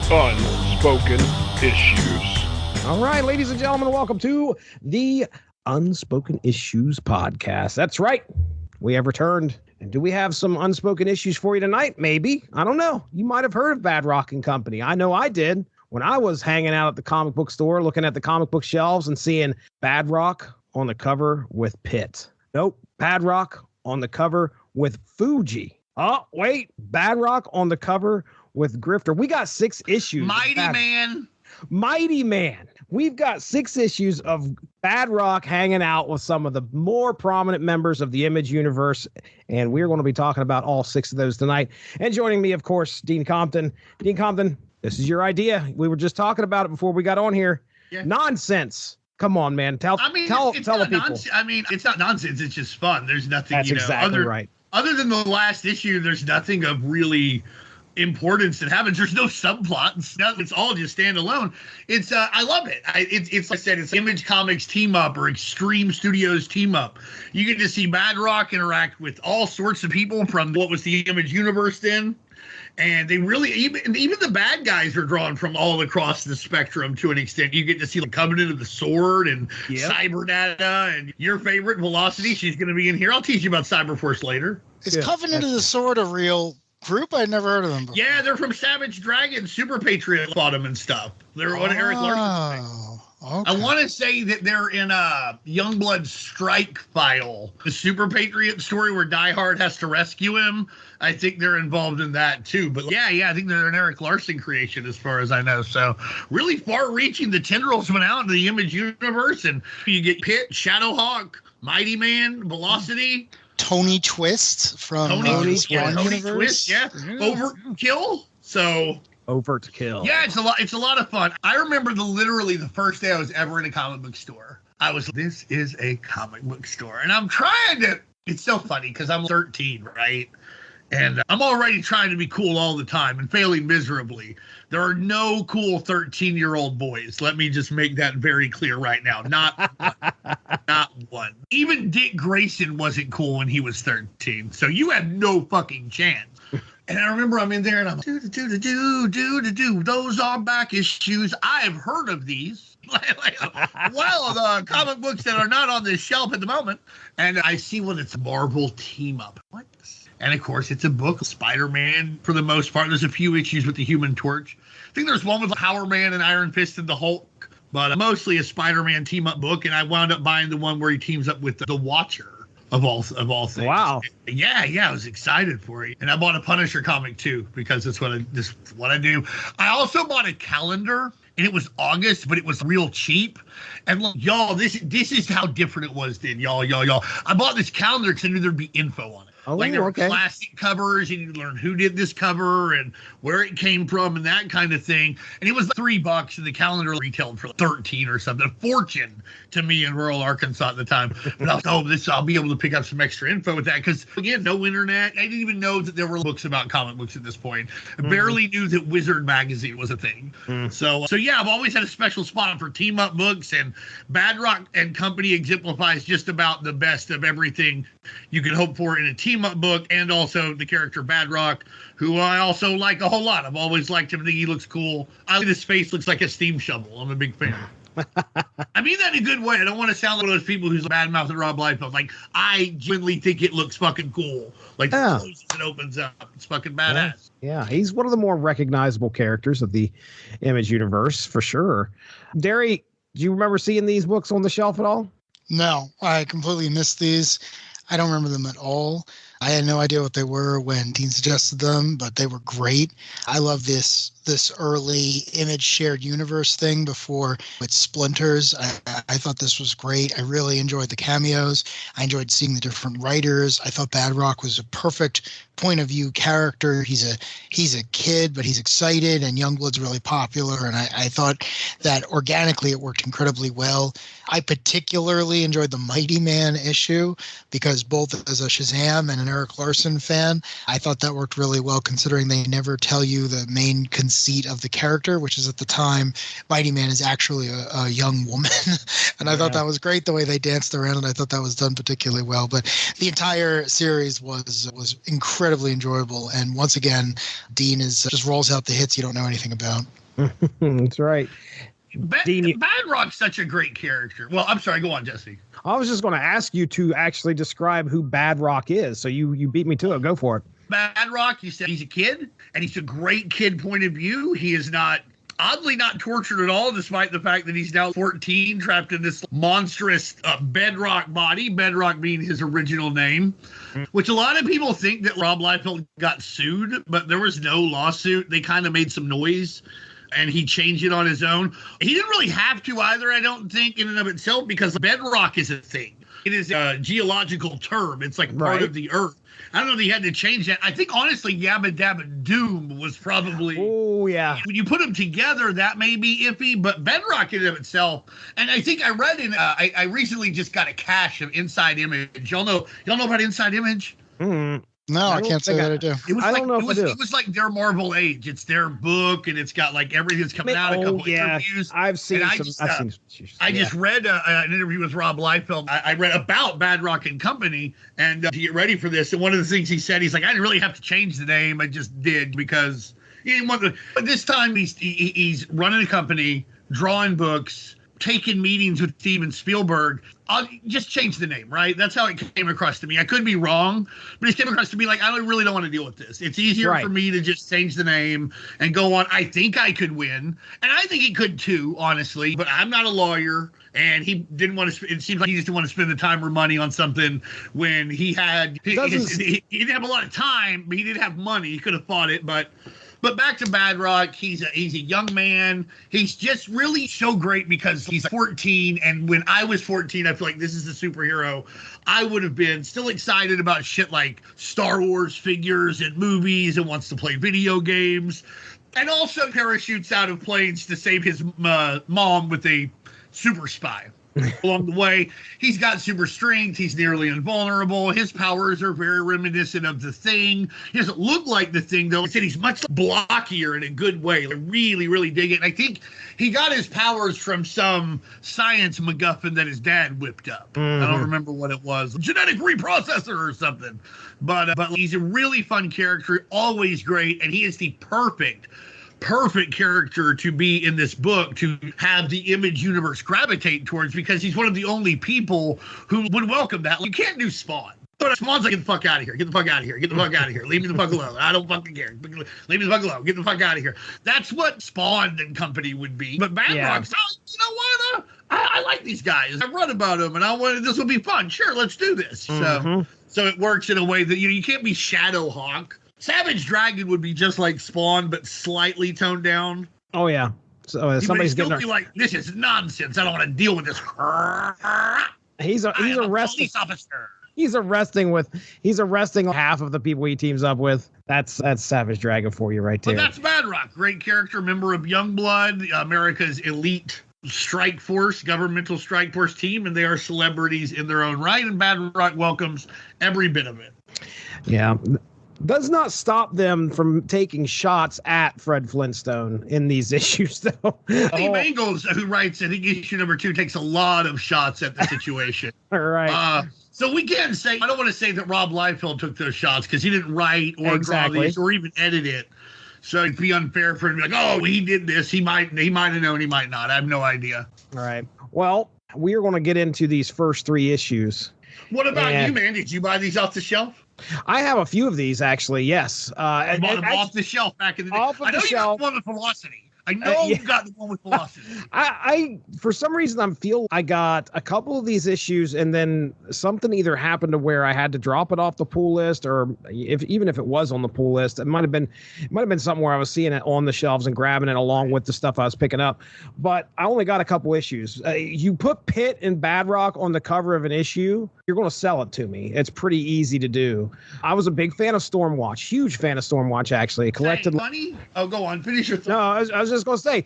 Unspoken Issues. All right, ladies and gentlemen, welcome to the Unspoken Issues podcast. That's right. We have returned. And do we have some unspoken issues for you tonight? Maybe. I don't know. You might have heard of Badrock and Company. I know I did when I was hanging out at the comic book store, looking at the comic book shelves and seeing Badrock on the cover with Pitt. Nope. Badrock on the cover with Fuji. Oh, wait. Badrock on the cover with Grifter. We got 6 issues. Mighty Man. We've got 6 issues of Badrock hanging out with some of the more prominent members of the Image universe, and we're going to be talking about all 6 of those tonight. And joining me, of course, Dean Compton. Dean Compton, this is your idea. We were just talking about it before we got on here. Yeah. Nonsense. Come on, man. Tell the people. It's not nonsense. It's just fun. There's nothing. That's exactly right. Other than the last issue, there's nothing of really importance that happens. There's no subplots. It's all just standalone. It's I love it. It's like I said, it's Image Comics team up or Extreme Studios team up. You get to see Badrock interact with all sorts of people from what was the Image universe then. And they really, even the bad guys are drawn from all across the spectrum to an extent. You get to see the Covenant of the Sword and Cyberdata and your favorite Velocity. She's going to be in here. I'll teach you about Cyberforce later. Is Covenant of the Sword a real group? I'd never heard of them before. Yeah, they're from Savage Dragon. Super Patriot fought them and stuff. They're on Eric Larson. Okay. I want to say that they're in a Youngblood Strike file, the Super Patriot story where Die Hard has to rescue him. I think they're involved in that too. But yeah, I think they're an Eric Larson creation as far as I know. So really far-reaching. The tendrils went out into the Image universe, and you get Pitt, Shadowhawk, Mighty Man, Velocity. Tony Twist from Tony universe. Twist, Overkill. So Overkill. Yeah, it's a lot of fun. I remember literally the first day I was ever in a comic book store. This is a comic book store. And I'm trying to, it's so funny because I'm 13, right? And I'm already trying to be cool all the time and failing miserably. There are no cool 13-year-old boys. Let me just make that very clear right now. Not one. Even Dick Grayson wasn't cool when he was 13. So you had no fucking chance. And I remember I'm in there and I'm do. Those are back issues. I have heard of these. The comic books that are not on this shelf at the moment. And I see it's a Marvel team up. What? And of course, it's a book of Spider-Man for the most part. There's a few issues with the Human Torch. I think there's one with Power Man and Iron Fist and the Hulk, but mostly a Spider-Man team up book. And I wound up buying the one where he teams up with the Watcher. Of all things. Wow. Yeah, I was excited for it. And I bought a Punisher comic too, because that's what I do. I also bought a calendar, and it was August, but it was real cheap. And look, y'all, this is how different it was then, y'all. I bought this calendar because I knew there'd be info on it. Oh, there were classic covers, and you learn who did this cover and where it came from and that kind of thing. And it was $3, and the calendar retailed for $13 or something. A fortune to me in rural Arkansas at the time. But I was I'll be able to pick up some extra info with that because, again, no internet. I didn't even know that there were books about comic books at this point. I barely knew that Wizard Magazine was a thing. So yeah, I've always had a special spot for team-up books, and Badrock and Company exemplifies just about the best of everything you can hope for in a team-up book, and also the character Badrock, who I also like a whole lot. I've always liked him. I think he looks cool. His face looks like a steam shovel. I'm a big fan. I mean that in a good way. I don't want to sound like one of those people who's bad-mouthing Rob Liefeld. Like, I genuinely think it looks fucking cool. Like, it closes and opens up. It's fucking badass. Yeah, he's one of the more recognizable characters of the Image universe, for sure. Darry, do you remember seeing these books on the shelf at all? No, I completely missed these. I don't remember them at all. I had no idea what they were when Dean suggested them, but they were great. I love this early Image shared universe thing before with Splinters. I thought this was great. I really enjoyed the cameos. I enjoyed seeing the different writers. I thought Badrock was a perfect point of view character. He's a kid, but he's excited, and Youngblood's really popular. And I thought that organically it worked incredibly well. I particularly enjoyed the Mighty Man issue because both as a Shazam and an Eric Larson fan. I thought that worked really well considering they never tell you the main conceit of the character, which is at the time, Mighty Man is actually a young woman. And I thought that was great the way they danced around, and I thought that was done particularly well. But the entire series was incredibly enjoyable. And once again, Dean just rolls out the hits you don't know anything about. That's right. Badrock's such a great character. Well, I'm sorry. Go on, Jesse. I was just going to ask you to actually describe who Badrock is. So you beat me to it. Go for it. Badrock, you said he's a kid, and he's a great kid point of view. He is oddly not tortured at all, despite the fact that he's now 14, trapped in this monstrous Bedrock body, Bedrock being his original name, which a lot of people think that Rob Liefeld got sued, but there was no lawsuit. They kind of made some noise, and he changed it on his own. He didn't really have to either, I don't think, in and of itself, because bedrock is a thing. It is a geological term. It's like part of the earth. I don't know if he had to change that. I think, honestly, Yabba Dabba Doom was probably... Oh, yeah. When you put them together, that may be iffy, but bedrock in and of itself... And I think I read in... I recently just got a cache of Inside Image. Y'all know about Inside Image? Mm-hmm. No, I can't say that I do. It was like their Marvel Age. It's their book, and it's got like everything's coming out. A couple interviews. I've seen I just read an interview with Rob Liefeld. I read about Badrock and Company, and to get ready for this. And one of the things he said, he's like, I didn't really have to change the name. I just did because he didn't want to. But this time he's running a company, drawing books, taking meetings with Steven Spielberg. I'll just change the name, right? That's how it came across to me. I could be wrong, but it came across to me like, I really don't want to deal with this. It's easier for me to just change the name and go on. I think I could win, and I think he could too, honestly, but I'm not a lawyer, and he didn't want to, it seems like he just didn't want to spend the time or money on something when he didn't have a lot of time, but he didn't have money. He could have fought it, But back to Badrock, he's a young man. He's just really so great because he's 14, and when I was 14, I feel like this is the superhero I would have been still excited about shit like Star Wars figures and movies and wants to play video games, and also parachutes out of planes to save his mom with a super spy. Along the way, he's got super strength. He's nearly invulnerable. His powers are very reminiscent of the Thing. He doesn't look like the Thing, though. I said he's much blockier in a good way. I really, really dig it. And I think he got his powers from some science MacGuffin that his dad whipped up. I don't remember what it was. Genetic reprocessor or something. But he's a really fun character, always great, and he is the perfect character to be in this book to have the Image universe gravitate towards, because he's one of the only people who would welcome that. You can't do Spawn. But Spawn's like, get the fuck out of here. Get the fuck out of here. Get the fuck out of here. Leave me the fuck alone. I don't fucking care. Leave me the fuck alone. Get the fuck out of here. That's what Spawn and Company would be. But Badrock's, you know what? I like these guys. I've read about them, and this will be fun. Sure, let's do this. So it works in a way that you can't be Shadowhawk. Savage Dragon would be just like Spawn, but slightly toned down. Oh yeah. So somebody's getting. Be like, this is nonsense. I don't want to deal with this. He's arresting. Police officer. He's arresting half of the people he teams up with. That's Savage Dragon for you right there. But that's Badrock. Great character, member of Youngblood, America's elite strike force, governmental strike force team, and they are celebrities in their own right. And Badrock welcomes every bit of it. Yeah. Does not stop them from taking shots at Fred Flintstone in these issues, though. Steve Engels, who writes, I think issue number 2, takes a lot of shots at the situation. All right. So we can't say, I don't want to say that Rob Liefeld took those shots because he didn't write or draw these or even edit it. So it'd be unfair for him to be like, oh, he did this. He might have known, he might not. I have no idea. All right. Well, we are going to get into these first 3 issues. What about you, man? Did you buy these off the shelf? I have a few of these, actually, yes. I bought them off the shelf back in the day. I know you got one with Velocity. I know you got the one with Velocity. I for some reason, I got a couple of these issues, and then something either happened to where I had to drop it off the pull list, or even if it was on the pull list, it might have been something where I was seeing it on the shelves and grabbing it along with the stuff I was picking up. But I only got a couple issues. You put Pitt and Badrock on the cover of an issue, you're going to sell it to me. It's pretty easy to do. I was a big fan of Stormwatch, huge fan of Stormwatch, actually. Collected money? Oh, go on, finish your thought. No, I was just going to say,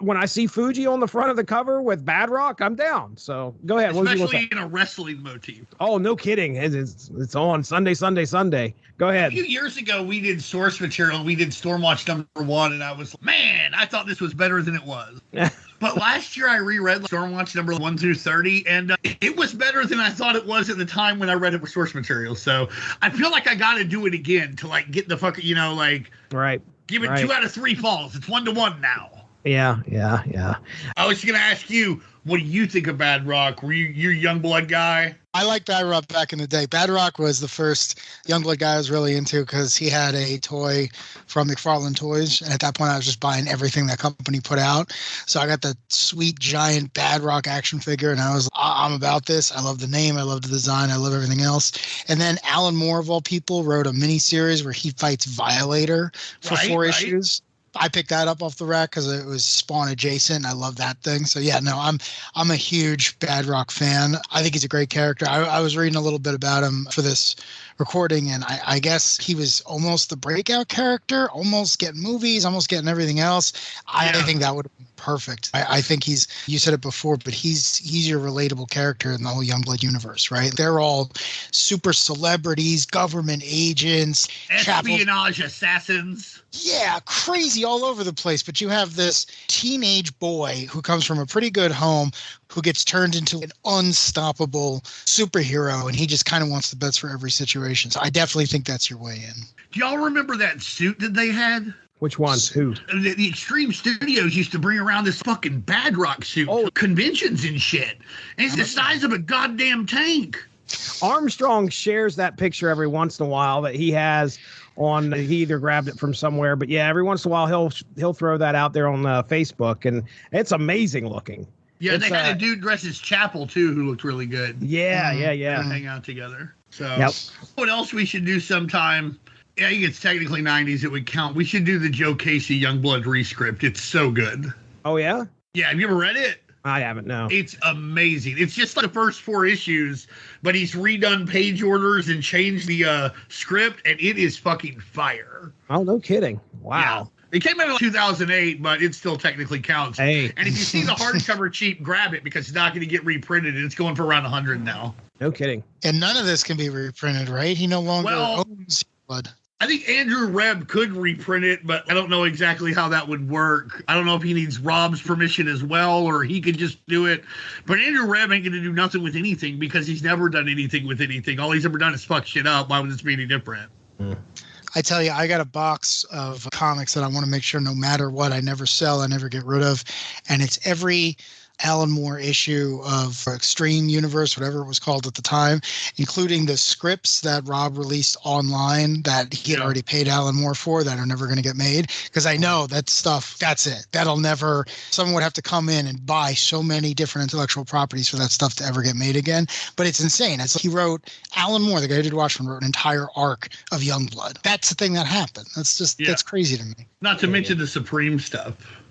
when I see Fuji on the front of the cover with Badrock, I'm down. So go ahead. Especially in a wrestling motif. Oh, no kidding. It's on Sunday. Go ahead. A few years ago, we did source material. We did Stormwatch #1, and I was, man, I thought this was better than it was. But last year, I reread Stormwatch number 1 through 30, and it was better than I thought it was at the time when I read it with source material. So I feel like I got to do it again to like get the fucking, right. Give it 2 out of 3 falls. It's 1-1 now. Yeah. I was going to ask you, what do you think of Badrock? Were you a Youngblood guy? I liked Badrock back in the day. Badrock was the first Youngblood guy I was really into because he had a toy from McFarlane Toys. And at that point, I was just buying everything that company put out. So I got the sweet, giant Badrock action figure. And I was, I'm about this. I love the name. I love the design. I love everything else. And then Alan Moore, of all people, wrote a mini series where he fights Violator for 4 issues. I picked that up off the rack because it was Spawn adjacent. I love that thing. So yeah, no, I'm a huge Badrock fan. I think he's a great character. I was reading a little bit about him for this recording, and I guess he was almost the breakout character, almost getting movies, almost getting everything else. I think that would have been perfect. I think you said it before, but he's your relatable character in the whole Youngblood universe, right? They're all super celebrities, government agents, espionage assassins. Yeah, crazy all over the place. But you have this teenage boy who comes from a pretty good home who gets turned into an unstoppable superhero, and he just kind of wants the best for every situation. So I definitely think that's your way in. Do y'all remember that suit that they had? Which one? Who? The Extreme Studios used to bring around this fucking Badrock suit to conventions and shit. And it's the size of a goddamn tank. Armstrong shares that picture every once in a while that he has on. He either grabbed it from somewhere, but yeah, every once in a while he'll throw that out there on Facebook, and it's amazing looking. Yeah, they had a dude dressed as Chapel too, who looked really good. Yeah. Hang out together. So, What else we should do sometime? Yeah, I think it's technically 90s. It would count. We should do the Joe Casey Youngblood rescript. It's so good. Oh yeah. Yeah, have you ever read it? I haven't, no. It's amazing. It's just like the first 4 issues, but he's redone page orders and changed the script, and it is fucking fire. Oh, no kidding. Wow. Yeah. It came out in 2008, but it still technically counts. Hey. And if you see the hardcover cheap, grab it because it's not going to get reprinted, and it's going for around 100 now. No kidding. And none of this can be reprinted, right? He no longer owns Blood. I think Andrew Rebb could reprint it, but I don't know exactly how that would work. I don't know if he needs Rob's permission as well, or he could just do it. But Andrew Rebb ain't going to do nothing with anything because he's never done anything with anything. All he's ever done is fuck shit up. Why would this be any different? I tell you, I got a box of comics that I want to make sure no matter what, I never sell, I never get rid of. And it's every Alan Moore issue of Extreme Universe, whatever it was called at the time, including the scripts that Rob released online that he had already paid Alan Moore for that are never going to get made. Because I know that stuff, that's it. That'll never, someone would have to come in and buy so many different intellectual properties for that stuff to ever get made again. But it's insane. He wrote, Alan Moore, the guy who did Watchmen, wrote an entire arc of Youngblood. That's the thing that happened. That's just, that's crazy to me. Not to mention the Supreme stuff.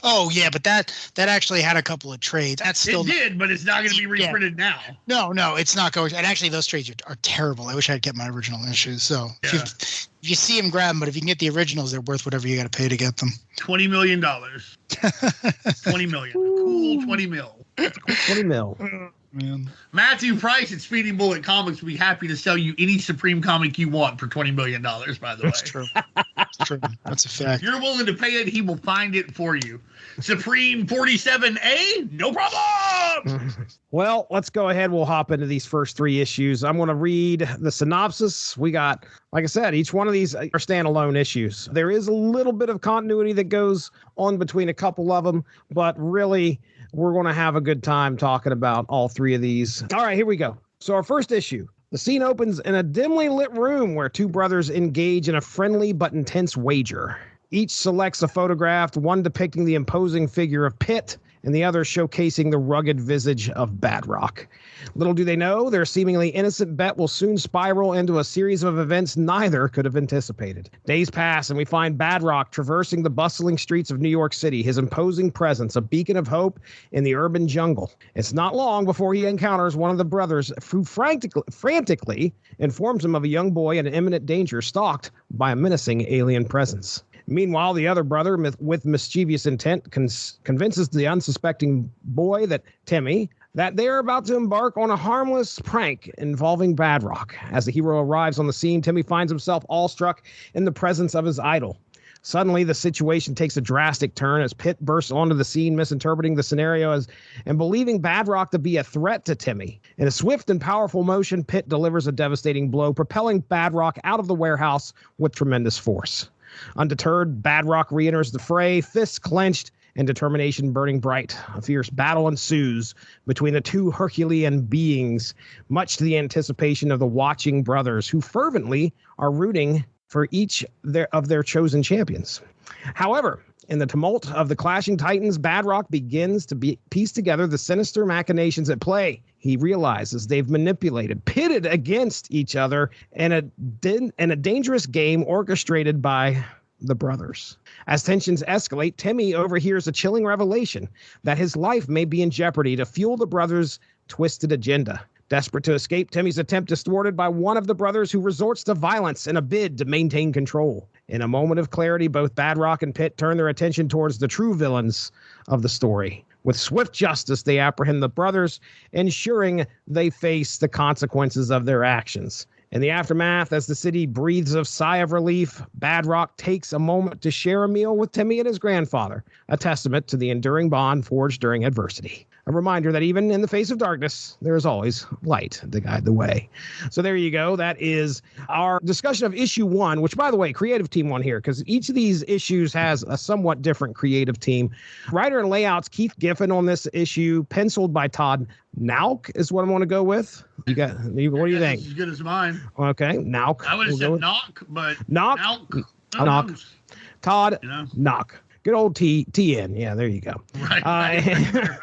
Oh yeah, but that actually had a couple of trades. That's still but it's not going to be reprinted now. No, it's not going. And actually, those trades are terrible. I wish I'd get my original issues. So if you see them, grab them. But if you can get the originals, they're worth whatever you got to pay to get them. $20 million. 20 million. Cool 20 mil. 20 mil. Man. Matthew Price at Speeding Bullet Comics will be happy to sell you any Supreme comic you want for $20 million, by the way. That's true. That's true. That's a fact. If you're willing to pay it, he will find it for you. Supreme 47A, no problem. Well, let's go ahead. We'll hop into these first 3 issues. I'm going to read the synopsis. We got, like I said, each one of these are standalone issues. There is a little bit of continuity that goes on between a couple of them, but really, we're going to have a good time talking about all 3 of these. All right, here we go. So our first issue. The scene opens in a dimly lit room where 2 brothers engage in a friendly but intense wager. Each selects a photograph, one depicting the imposing figure of Pitt, and the other showcasing the rugged visage of Badrock. Little do they know, their seemingly innocent bet will soon spiral into a series of events neither could have anticipated. Days pass, and we find Badrock traversing the bustling streets of New York City, his imposing presence a beacon of hope in the urban jungle. It's not long before he encounters one of the brothers who frantically informs him of a young boy in imminent danger stalked by a menacing alien presence. Meanwhile, the other brother, with mischievous intent, convinces the unsuspecting boy that Timmy that they are about to embark on a harmless prank involving Badrock. As the hero arrives on the scene, Timmy finds himself awestruck in the presence of his idol. Suddenly, the situation takes a drastic turn as Pitt bursts onto the scene, misinterpreting the scenario and believing Badrock to be a threat to Timmy. In a swift and powerful motion, Pitt delivers a devastating blow, propelling Badrock out of the warehouse with tremendous force. Undeterred, Badrock re-enters the fray, fists clenched and determination burning bright. A fierce battle ensues between the two Herculean beings, much to the anticipation of the watching brothers, who fervently are rooting for each of their chosen champions. However, in the tumult of the clashing titans, Badrock begins to piece together the sinister machinations at play. He realizes they've manipulated, pitted against each other in a dangerous game orchestrated by the brothers. As tensions escalate, Timmy overhears a chilling revelation that his life may be in jeopardy to fuel the brothers' twisted agenda. Desperate to escape, Timmy's attempt is thwarted by one of the brothers, who resorts to violence in a bid to maintain control. In a moment of clarity, both Badrock and Pitt turn their attention towards the true villains of the story. With swift justice, they apprehend the brothers, ensuring they face the consequences of their actions. In the aftermath, as the city breathes a sigh of relief, Badrock takes a moment to share a meal with Timmy and his grandfather, a testament to the enduring bond forged during adversity. A reminder that even in the face of darkness, there is always light to guide the way. So there you go. That is our discussion of issue 1, which, by the way, creative team 1 here, because each of these issues has a somewhat different creative team. Writer and layouts, Keith Giffen on this issue, penciled by Todd Nauk is what I want to go with. What do you think? As good as mine. Okay, Nauk. I would have said knock, but Nauk. Knock. Todd Nauk. Good old TN. Yeah, there you go. Right. Right.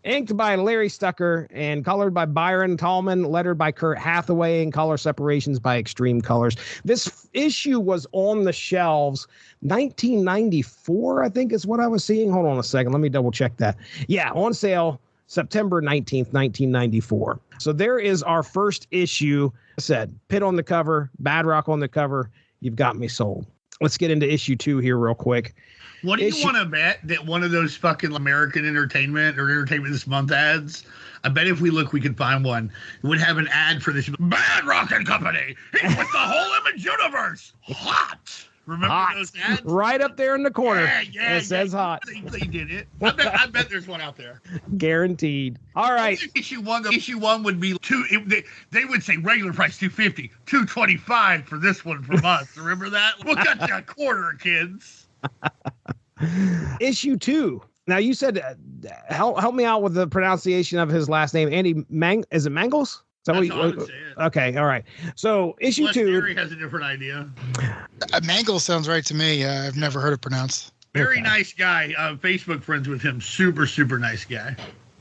Inked by Larry Stucker and colored by Byron Tallman, lettered by Kurt Hathaway, and color separations by Extreme Colors. This issue was on the shelves 1994, I think is what I was seeing. Hold on a second. Let me double check that. Yeah, on sale September 19th, 1994. So there is our first issue. I said, Pitt on the cover, Badrock on the cover. You've got me sold. Let's get into issue 2 here real quick. What do you want to bet that one of those fucking American Entertainment or Entertainment This Month ads? I bet if we look, we could find one. It would have an ad for this Badrock and Company. He's with the whole Image universe. Hot. Remember those ads? Right up there in the corner. Yeah, it says hot. They did it. I bet there's one out there. Guaranteed. All right. Issue 1 would be they would say regular price $250, $225 for this one from us. Remember that? We'll cut you a quarter, kids. Issue 2. Now you said, help me out with the pronunciation of his last name. Is it Mangles? That's how I would say it. Okay, all right. So issue 2. Darry has a different idea. Mangle sounds right to me. I've never heard it pronounced. Very nice guy. Facebook friends with him. Super, super nice guy.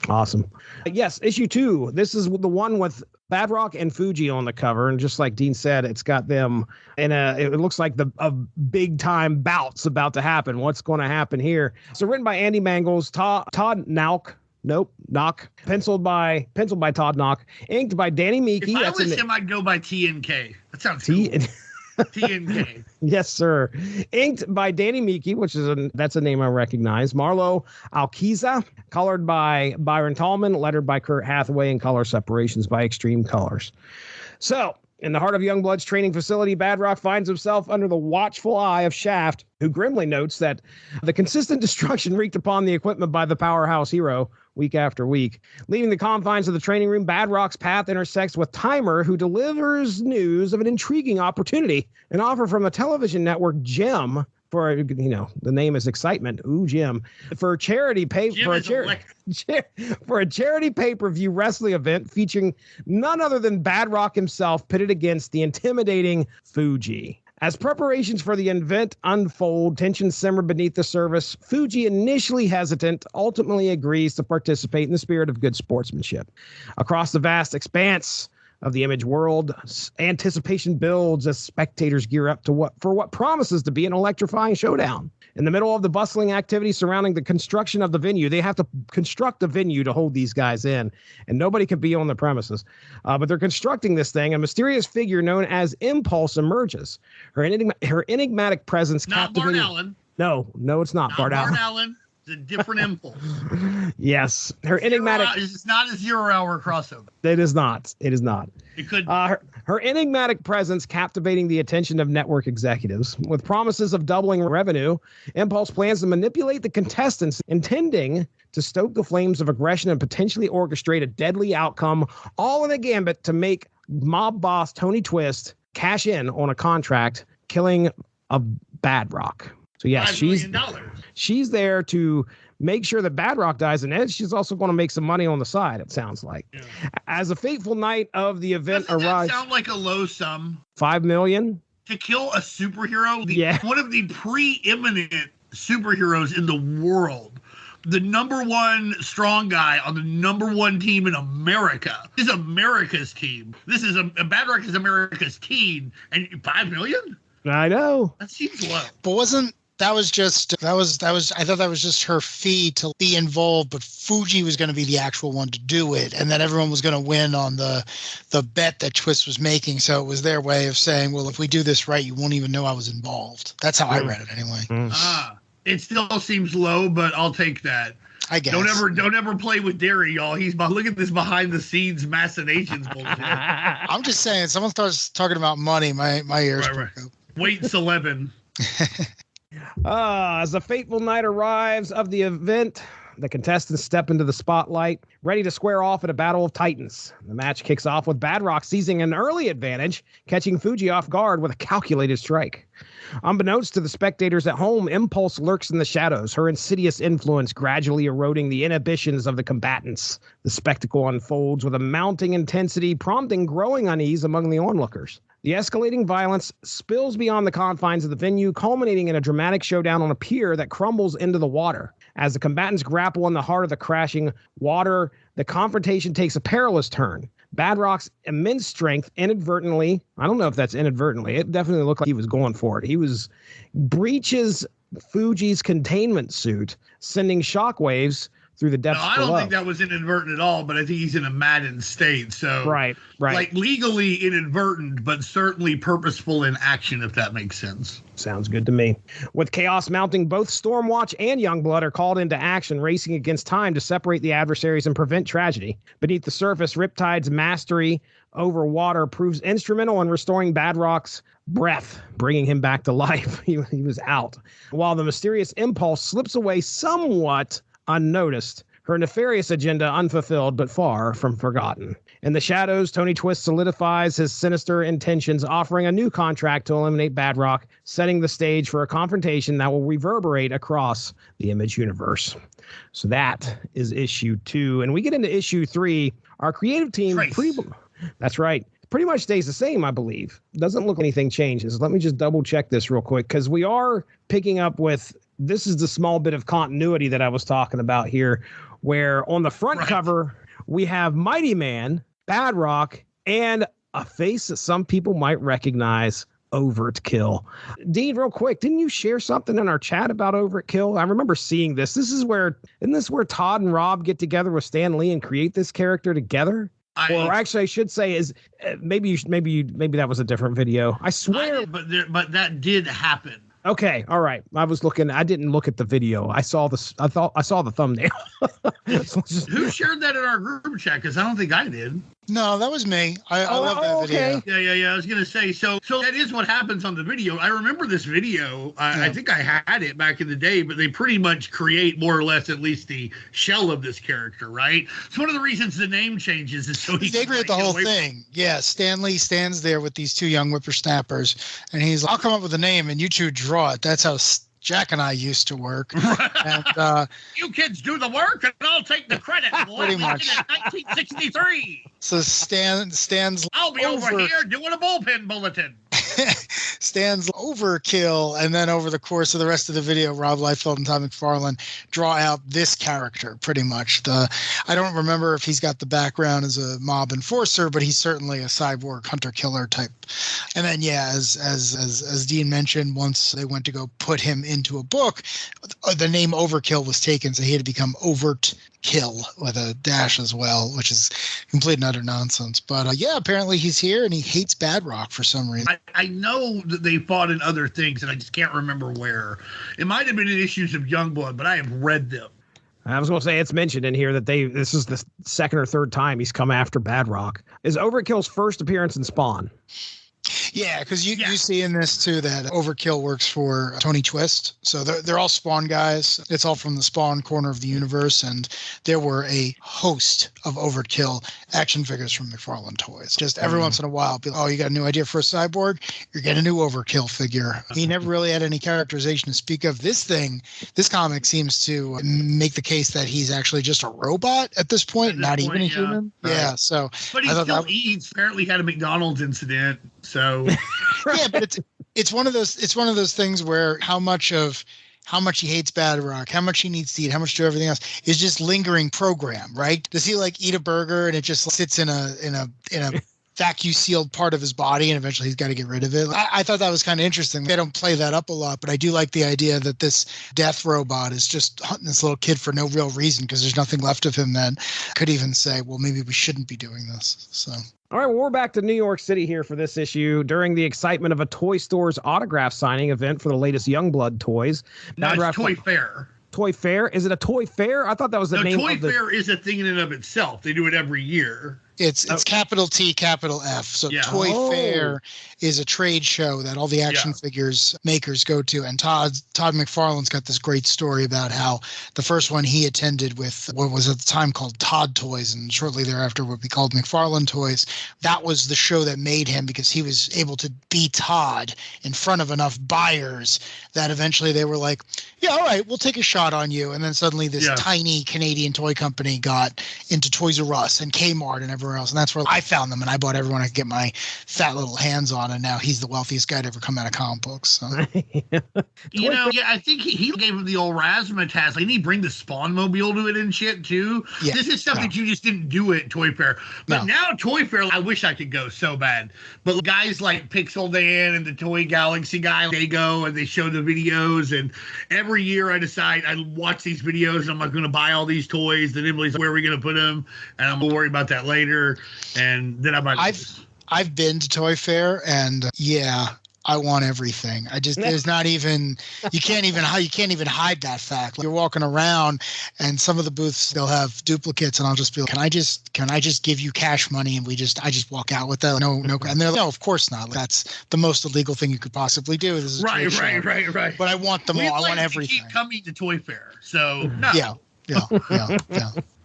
Awesome. Yes, issue 2. This is the one with Badrock and Fuji on the cover, and just like Dean said, it's got them in it looks like a big time bout's about to happen. What's going to happen here? So written by Andy Mangles, Todd Nauk. Nope, Knock. Penciled by Todd Knock. Inked by Danny Meeke. If I was him, I'd go by TNK. That sounds cool. TNK. Yes, sir. Inked by Danny Meeke, that's a name I recognize. Marlo Alquiza. Colored by Byron Tallman. Lettered by Kurt Hathaway, and color separations by Extreme Colors. So, in the heart of Youngblood's training facility, Badrock finds himself under the watchful eye of Shaft, who grimly notes that the consistent destruction wreaked upon the equipment by the powerhouse hero week after week. Leaving the confines of the training room, Badrock's path intersects with Timer, who delivers news of an intriguing opportunity, an offer from a television network, Gem, for, the name is excitement. Ooh, Jim. For a charity for a charity pay-per-view wrestling event featuring none other than Badrock himself pitted against the intimidating Fuji. As preparations for the event unfold, tensions simmer beneath the surface. Fuji, initially hesitant, ultimately agrees to participate in the spirit of good sportsmanship. Across the vast expanse of the Image world. Anticipation builds as spectators gear up to what promises to be an electrifying showdown. In the middle of the bustling activity surrounding the construction of the venue, they have to construct a venue to hold these guys in, and nobody can be on the premises. But they're constructing this thing. A mysterious figure known as Impulse emerges. Her enigmatic presence Not captivating. Bart Allen. No, it's not Bart Allen. It's a different Impulse. Yes, her enigmatic. It's not a 0 hour crossover. It is not. It could. Her enigmatic presence captivating the attention of network executives. With promises of doubling revenue, Impulse plans to manipulate the contestants, intending to stoke the flames of aggression and potentially orchestrate a deadly outcome, all in a gambit to make mob boss Tony Twist cash in on a contract, killing a Badrock. So yes, she's there to make sure that Badrock dies, and she's also going to make some money on the side, it sounds like. Yeah. As a fateful night of the event arrives. That sound like a low sum? $5 million? To kill a superhero? One of the preeminent superheroes in the world. The number one strong guy on the number one team in America. This is America's team. Badrock is America's team. And $5 million? I know. That seems low. But I thought that was just her fee to be involved, but Fuji was going to be the actual one to do it, and then everyone was going to win on the bet that Twist was making. So it was their way of saying, well, if we do this right, you won't even know I was involved. That's how I read it anyway. It still seems low, but I'll take that. I guess. Don't ever play with Darry, y'all. Look at this behind the scenes machinations bullshit. I'm just saying, someone starts talking about money, my ears perk up. Wait, Celebin. As the fateful night arrives of the event, the contestants step into the spotlight, ready to square off at a battle of titans. The match kicks off with Badrock seizing an early advantage, catching Fuji off guard with a calculated strike. Unbeknownst to the spectators at home, Impulse lurks in the shadows, her insidious influence gradually eroding the inhibitions of the combatants. The spectacle unfolds with a mounting intensity, prompting growing unease among the onlookers. The escalating violence spills beyond the confines of the venue, culminating in a dramatic showdown on a pier that crumbles into the water. As the combatants grapple in the heart of the crashing water, the confrontation takes a perilous turn. Badrock's immense strength inadvertently, I don't know if that's inadvertently, it definitely looked like he was going for it. Breaches Fuji's containment suit, sending shockwaves through the depths below. I don't think that was inadvertent at all, but I think he's in a maddened state. So right. Like legally inadvertent, but certainly purposeful in action, if that makes sense. Sounds good to me. With chaos mounting, both Stormwatch and Youngblood are called into action, racing against time to separate the adversaries and prevent tragedy. Beneath the surface, Riptide's mastery over water proves instrumental in restoring Badrock's breath, bringing him back to life. He was out. While the mysterious Impulse slips away somewhat unnoticed, her nefarious agenda unfulfilled but far from forgotten. In the shadows, Tony Twist solidifies his sinister intentions, offering a new contract to eliminate Badrock, setting the stage for a confrontation that will reverberate across the Image universe. So that is issue 2. And we get into issue 3. Our creative team... That's right. Pretty much stays the same, I believe. Doesn't look like anything changes. Let me just double check this real quick, because we are picking up with... This is the small bit of continuity that I was talking about here, where on the front cover, we have Mighty Man, Badrock, and a face that some people might recognize, Overkill. Dean, real quick, didn't you share something in our chat about Overkill? I remember seeing this. Isn't this where Todd and Rob get together with Stan Lee and create this character together? Or actually, I should say is maybe that was a different video. I swear, but that did happen. Okay, all right. I didn't look at the video. I saw the thumbnail. Who shared that in our group chat? Because I don't think I did. No, that was me. I love that video. Yeah. I was gonna say, so that is what happens on the video. I remember this video. I think I had it back in the day, but they pretty much create more or less at least the shell of this character, right? So one of the reasons the name changes is so they create the whole thing. Yeah, Stan Lee stands there with these 2 young whippersnappers, and he's like, I'll come up with a name, and you 2 draw it. That's how Jack and I used to work. And, you kids do the work, and I'll take the credit. Pretty much. 1963. So Stan's I'll be over here doing a bullpen bulletin. Stan's overkill, and then over the course of the rest of the video, Rob Liefeld and Todd McFarlane draw out this character pretty much. I don't remember if he's got the background as a mob enforcer, but he's certainly a cyborg hunter-killer type. And then, yeah, as Dean mentioned, once they went to go put him into a book, the name Overkill was taken, so he had to become Overt Kill with a dash as well, which is complete and utter nonsense. But yeah, apparently he's here and he hates Badrock for some reason. I know that they fought in other things, and I just can't remember where. It might have been in issues of Youngblood, but I have read them. I was going to say it's mentioned in here that this is the second or third time he's come after Badrock. Is Overkill's first appearance in Spawn? Yeah, because you see in this too that Overkill works for Tony Twist. So they're all Spawn guys. It's all from the Spawn corner of the universe. And there were a host of Overkill action figures from McFarlane Toys. Just every once in a while, people, oh, you got a new idea for a cyborg? You're getting a new Overkill figure. He never really had any characterization to speak of. This comic seems to make the case that he's actually just a robot at this point, not even a human. Right. Yeah, so. But he still eats. Apparently had a McDonald's incident. So yeah, but it's one of those things where how much he hates Badrock, how much he needs to eat, how much to do everything else is just lingering program, right? Does he like eat a burger and it just sits in a vacuum sealed part of his body and eventually he's got to get rid of it? I thought that was kind of interesting. They don't play that up a lot, but I do like the idea that this death robot is just hunting this little kid for no real reason because there's nothing left of him that could even say, well, maybe we shouldn't be doing this. So. All right, well, we're back to New York City here for this issue during the excitement of a toy store's autograph signing event for the latest Youngblood toys. No, it's Toy Fair. Toy Fair? Is it a toy fair? I thought that was the name Toy of the... Fair is a thing in and of itself. They do it every year. It's capital T, capital F. So Toy Fair is a trade show that all the action figures makers go to. And Todd McFarlane's got this great story about how the first one he attended with what was at the time called Todd Toys, and shortly thereafter would be called McFarlane Toys. That was the show that made him, because he was able to be Todd in front of enough buyers that eventually they were like, yeah, all right, we'll take a shot on you. And then suddenly this tiny Canadian toy company got into Toys R Us and Kmart and everywhere else. And that's where I found them, and I bought everyone I could get my fat little hands on. And now he's the wealthiest guy to ever come out of comic books. So. I think he gave him the old razzmatazz. Didn't he bring the Spawn mobile to it and shit too? Yeah. This is stuff that you just didn't do at Toy Fair. But now Toy Fair, I wish I could go so bad. But guys like Pixel Dan and the Toy Galaxy guy, they go and they show the videos. And every year I decide I watch these videos and I'm like going to buy all these toys. Then Emily's like, where are we going to put them? And I'm going to worry about that later. And then I might. I've been to Toy Fair, and I want everything. There's not even, you can't even hide that fact. You're walking around and some of the booths, they'll have duplicates, and I'll just be like, can I just give you cash money? And I just walk out with that. No. And they're like, no, of course not. That's the most illegal thing you could possibly do. This is right. But I want them all. I want everything. Keep coming to Toy Fair. So no. Yeah.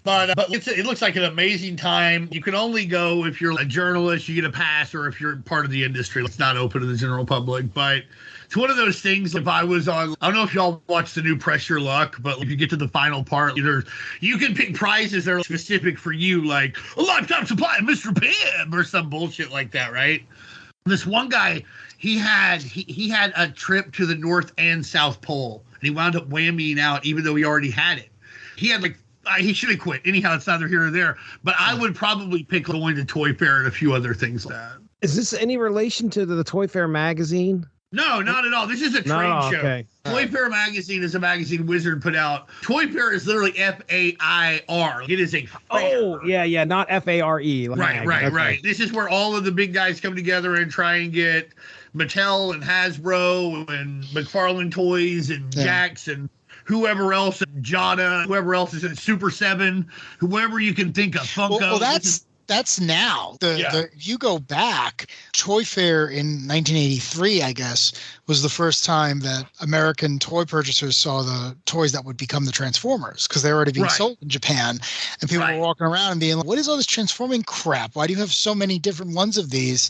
But it looks like an amazing time. You can only go if you're a journalist, you get a pass, or if you're part of the industry. It's not open to the general public. But it's one of those things. If I was on, I don't know if y'all watched the new Press Your Luck, but if you get to the final part, you can pick prizes that are specific for you, like a lifetime supply of Mr. Pibb or some bullshit like that, right? This one guy, he had a trip to the North and South Pole, and he wound up whammying out even though he already had it. He had he should have quit. Anyhow, it's neither here nor there. But I would probably pick going to Toy Fair and a few other things like that. Is this any relation to the Toy Fair magazine? No, not at all. This is a trade show. Okay. Toy Fair magazine is a magazine Wizard put out. Toy Fair is literally FAIR. It is a fair. Oh, yeah, not FARE. Right. This is where all of the big guys come together and try and get Mattel and Hasbro and McFarlane Toys and Jakks and whoever else, Jada, whoever else is in Super 7, whoever you can think of, Funko. Well, that's now. You go back, Toy Fair in 1983, I guess, was the first time that American toy purchasers saw the toys that would become the Transformers, because they were already being sold in Japan. And people were walking around and being like, what is all this transforming crap? Why do you have so many different ones of these?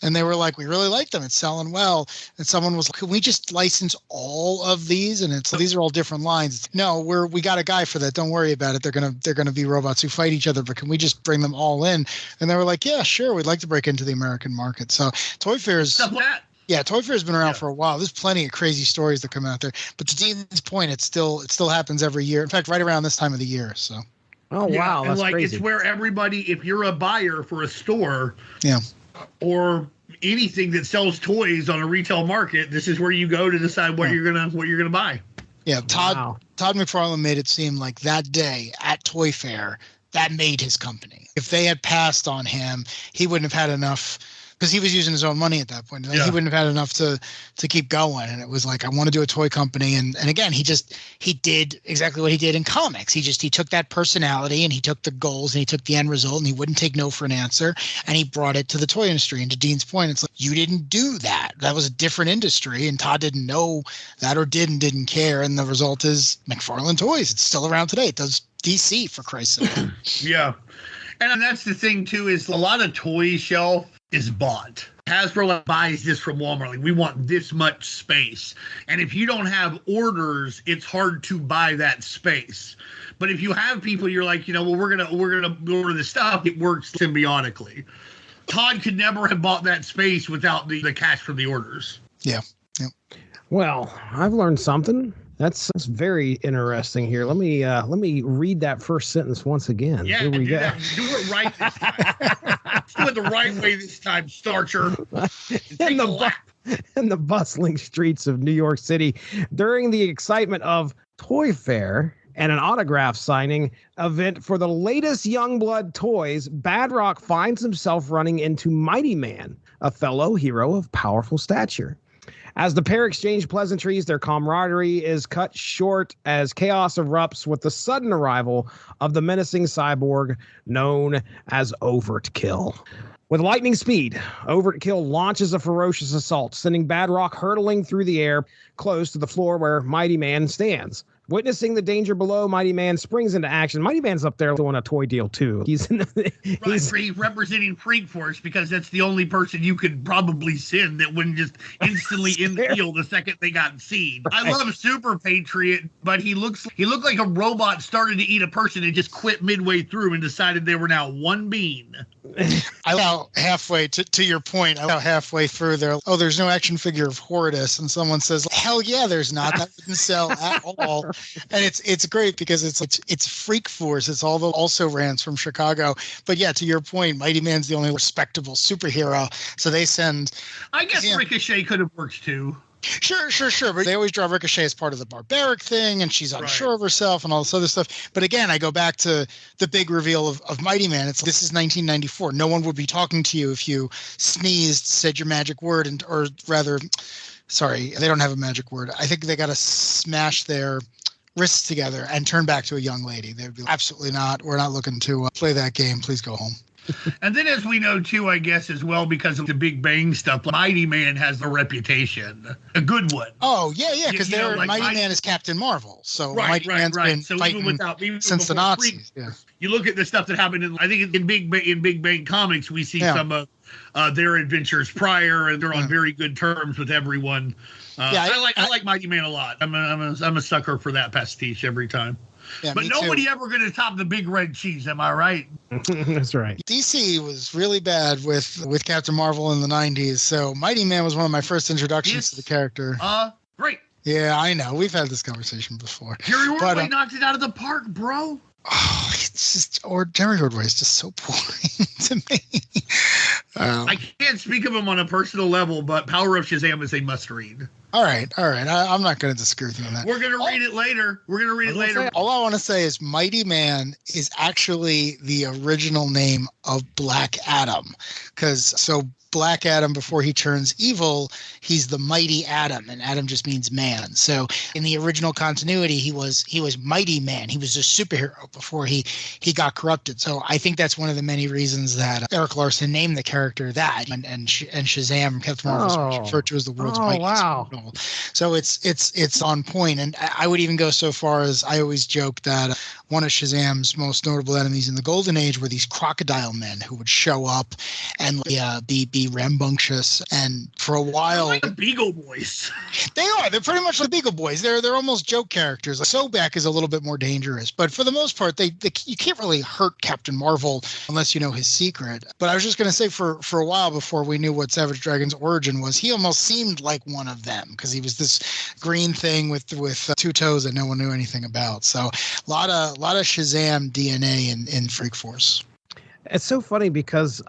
And they were like, we really like them. It's selling well. And someone was like, can we just license all of these? And these are all different lines. No, we got a guy for that. Don't worry about it. They're gonna be robots who fight each other, but can we just bring them all in? And they were like, yeah, sure. We'd like to break into the American market. So Toy Fair's stuff like that. Yeah, Toy Fair's been around for a while. There's plenty of crazy stories that come out there. But to Dean's point, it still happens every year. In fact, right around this time of the year. So. Oh wow, and that's crazy. It's where everybody, if you're a buyer for a store, or anything that sells toys on a retail market, this is where you go to decide what you're gonna buy. Yeah, Todd McFarlane made it seem like that day at Toy Fair that made his company. If they had passed on him, he wouldn't have had enough, because he was using his own money at that point. He wouldn't have had enough to keep going. And it was like, I want to do a toy company. And again, he did exactly what he did in comics. He took that personality and he took the goals and he took the end result and he wouldn't take no for an answer. And he brought it to the toy industry. And to Dean's point, it's like, you didn't do that. That was a different industry. And Todd didn't know that or didn't care. And the result is McFarlane Toys. It's still around today. It does DC, for Christ's sake. Yeah. And that's the thing, too, is a lot of toy shelf is bought. Hasbro buys this from Walmart. Like, we want this much space. And if you don't have orders, it's hard to buy that space. But if you have people, you're like, well, we're gonna order this stuff. It works symbiotically. Todd could never have bought that space without the cash from the orders. Yeah. Well, I've learned something. That's very interesting here. Let me read that first sentence once again. Yeah, here we go. Do it right this time. Do it the right way this time, Starcher. In the bustling streets of New York City, during the excitement of Toy Fair and an autograph signing event for the latest Youngblood toys, Badrock finds himself running into Mighty Man, a fellow hero of powerful stature. As the pair exchange pleasantries, their camaraderie is cut short as chaos erupts with the sudden arrival of the menacing cyborg known as Overkill. With lightning speed, Overkill launches a ferocious assault, sending Badrock hurtling through the air close to the floor where Mighty Man stands. Witnessing the danger below, Mighty Man springs into action. Mighty Man's up there doing a toy deal, too. He's representing Freak Force, because that's the only person you could probably send that wouldn't just instantly in the field the second they got seen. Right. I love Super Patriot, but he looked like a robot started to eat a person and just quit midway through and decided they were now one bean. I about halfway to your point. I about halfway through there. Oh, there's no action figure of Hortus, and someone says, "Hell yeah, there's not. That wouldn't sell at all." And it's great because it's Freak Force. It's all the also rans from Chicago. But yeah, to your point, Mighty Man's the only respectable superhero. So they send. I guess Ricochet could have worked too. Sure. But they always draw Ricochet as part of the barbaric thing, and she's unsure of herself and all this other stuff. But again, I go back to the big reveal of Mighty Man. This is 1994. No one would be talking to you if you sneezed, said your magic word, or rather, sorry, they don't have a magic word. I think they got to smash their wrists together and turn back to a young lady. They'd be like, absolutely not. We're not looking to play that game. Please go home. And then, as we know, too, I guess, as well, because of the Big Bang stuff, Mighty Man has a reputation, a good one. Oh, yeah, because Mighty Man is Captain Marvel. So Mighty Man's been fighting since the Nazis. You look at the stuff that happened I think in Big Bang comics, we see some of their adventures prior, and they're on very good terms with everyone. I like Mighty Man a lot. I'm a sucker for that pastiche every time. Yeah, but nobody ever going to top the Big Red Cheese, am I right? That's right. DC was really bad with Captain Marvel in the 90s, so Mighty Man was one of my first introductions to the character. Great. Yeah, I know. We've had this conversation before. Jerry Ordway knocked it out of the park, bro. Oh, it's just, Jerry Ordway is just so boring to me. I can't speak of him on a personal level, but Power of Shazam is a must-read. All right. I'm not going to disagree with you on that. We're going to read it later. All I want to say is Mighty Man is actually the original name of Black Adam. Black Adam before he turns evil, he's the mighty Adam, and Adam just means man. So in the original continuity, he was mighty man. He was a superhero before he got corrupted. So I think that's one of the many reasons that Eric Larson named the character that, and Shazam, Captain Marvel, is referred to as the world's mightiest criminal. So it's on point. And I would even go so far as I always joke that one of Shazam's most notable enemies in the Golden Age were these crocodile men who would show up and be rambunctious. And for a while, like the Beagle Boys. They are. They're pretty much the Beagle Boys. They're almost joke characters. Sobek is a little bit more dangerous, but for the most part, they you can't really hurt Captain Marvel unless you know his secret. But I was just going to say, for a while before we knew what Savage Dragon's origin was, he almost seemed like one of them because he was this green thing with two toes that no one knew anything about. So a lot of Shazam DNA in Freak Force. It's so funny because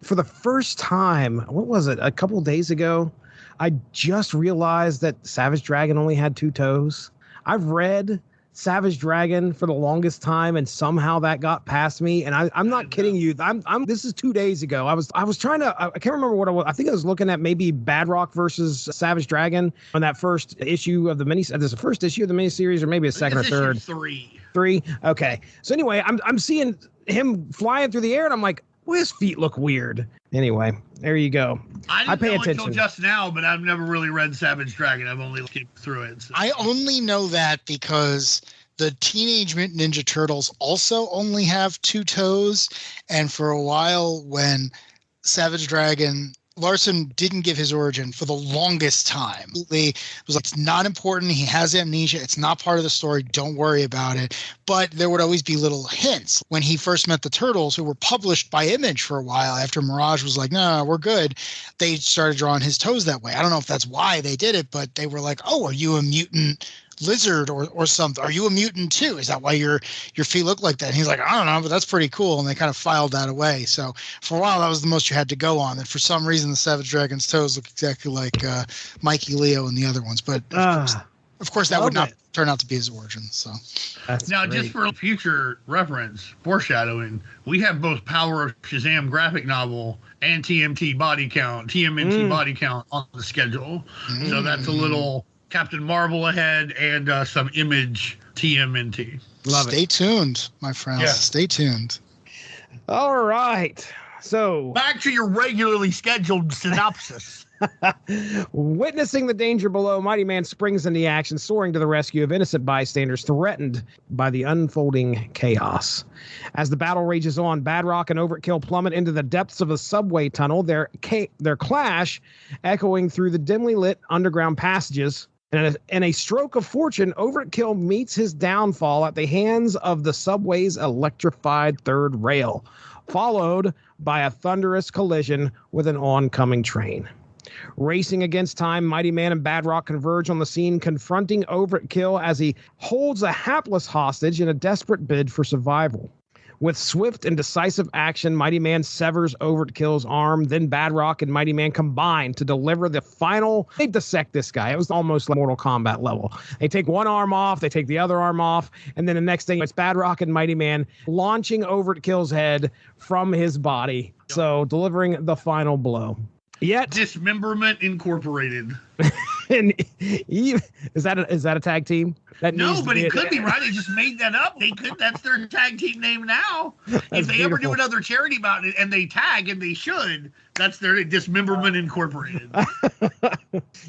for the first time, what was it, a couple of days ago, I just realized that Savage Dragon only had two toes. I've read Savage Dragon for the longest time, and somehow that got past me. And I'm not kidding you. This is 2 days ago. I was trying to, I can't remember what I was. I think I was looking at maybe Badrock versus Savage Dragon on that first issue of the there's a first issue of the miniseries, or maybe a second or third. Three. Okay. So anyway, I'm seeing him flying through the air, and I'm like, well, his feet look weird. Anyway, there you go. I pay didn't know attention until just now, but I've never really read Savage Dragon. I've only looked through it. So. I only know that because the Teenage Mutant Ninja Turtles also only have two toes. And for a while, when Savage Dragon, Larson didn't give his origin for the longest time. It was like, it's not important. He has amnesia. It's not part of the story. Don't worry about it. But there would always be little hints. When he first met the Turtles, who were published by Image for a while, after Mirage was like, no, we're good, they started drawing his toes that way. I don't know if that's why they did it, but they were like, oh, are you a mutant lizard or something? Are you a mutant too? Is that why your feet look like that? And he's like, I don't know, but that's pretty cool. And they kind of filed that away. So for a while, that was the most you had to go on. And for some reason, the Savage Dragon's toes look exactly like Mikey, Leo, and the other ones. But of course that would not turn out to be his origin. So now, just for future reference, foreshadowing, we have both Power of Shazam graphic novel and TMNT body count on the schedule. So that's a little Captain Marvel ahead and some Image TMNT. Stay tuned, my friends. Yeah. Stay tuned. All right. So back to your regularly scheduled synopsis. Witnessing the danger below, Mighty Man springs into action, soaring to the rescue of innocent bystanders threatened by the unfolding chaos. As the battle rages on, Badrock and Overkill plummet into the depths of a subway tunnel, their clash echoing through the dimly lit underground passages. And in a stroke of fortune, Overkill meets his downfall at the hands of the subway's electrified third rail, followed by a thunderous collision with an oncoming train. Racing against time, Mighty Man and Badrock converge on the scene, confronting Overkill as he holds a hapless hostage in a desperate bid for survival. With swift and decisive action, Mighty Man severs Overkill's arm. Then Badrock and Mighty Man combine to deliver the final. They dissect this guy. It was almost like Mortal Kombat level. They take one arm off, they take the other arm off, and then the next thing, it's Badrock and Mighty Man launching Overkill's head from his body. So delivering the final blow. Yet Dismemberment Incorporated. And is that a tag team? No, but it could be, right? They just made that up. They could. That's their tag team name now. If they ever do another charity about it and they tag, and they should, that's their Dismemberment Incorporated.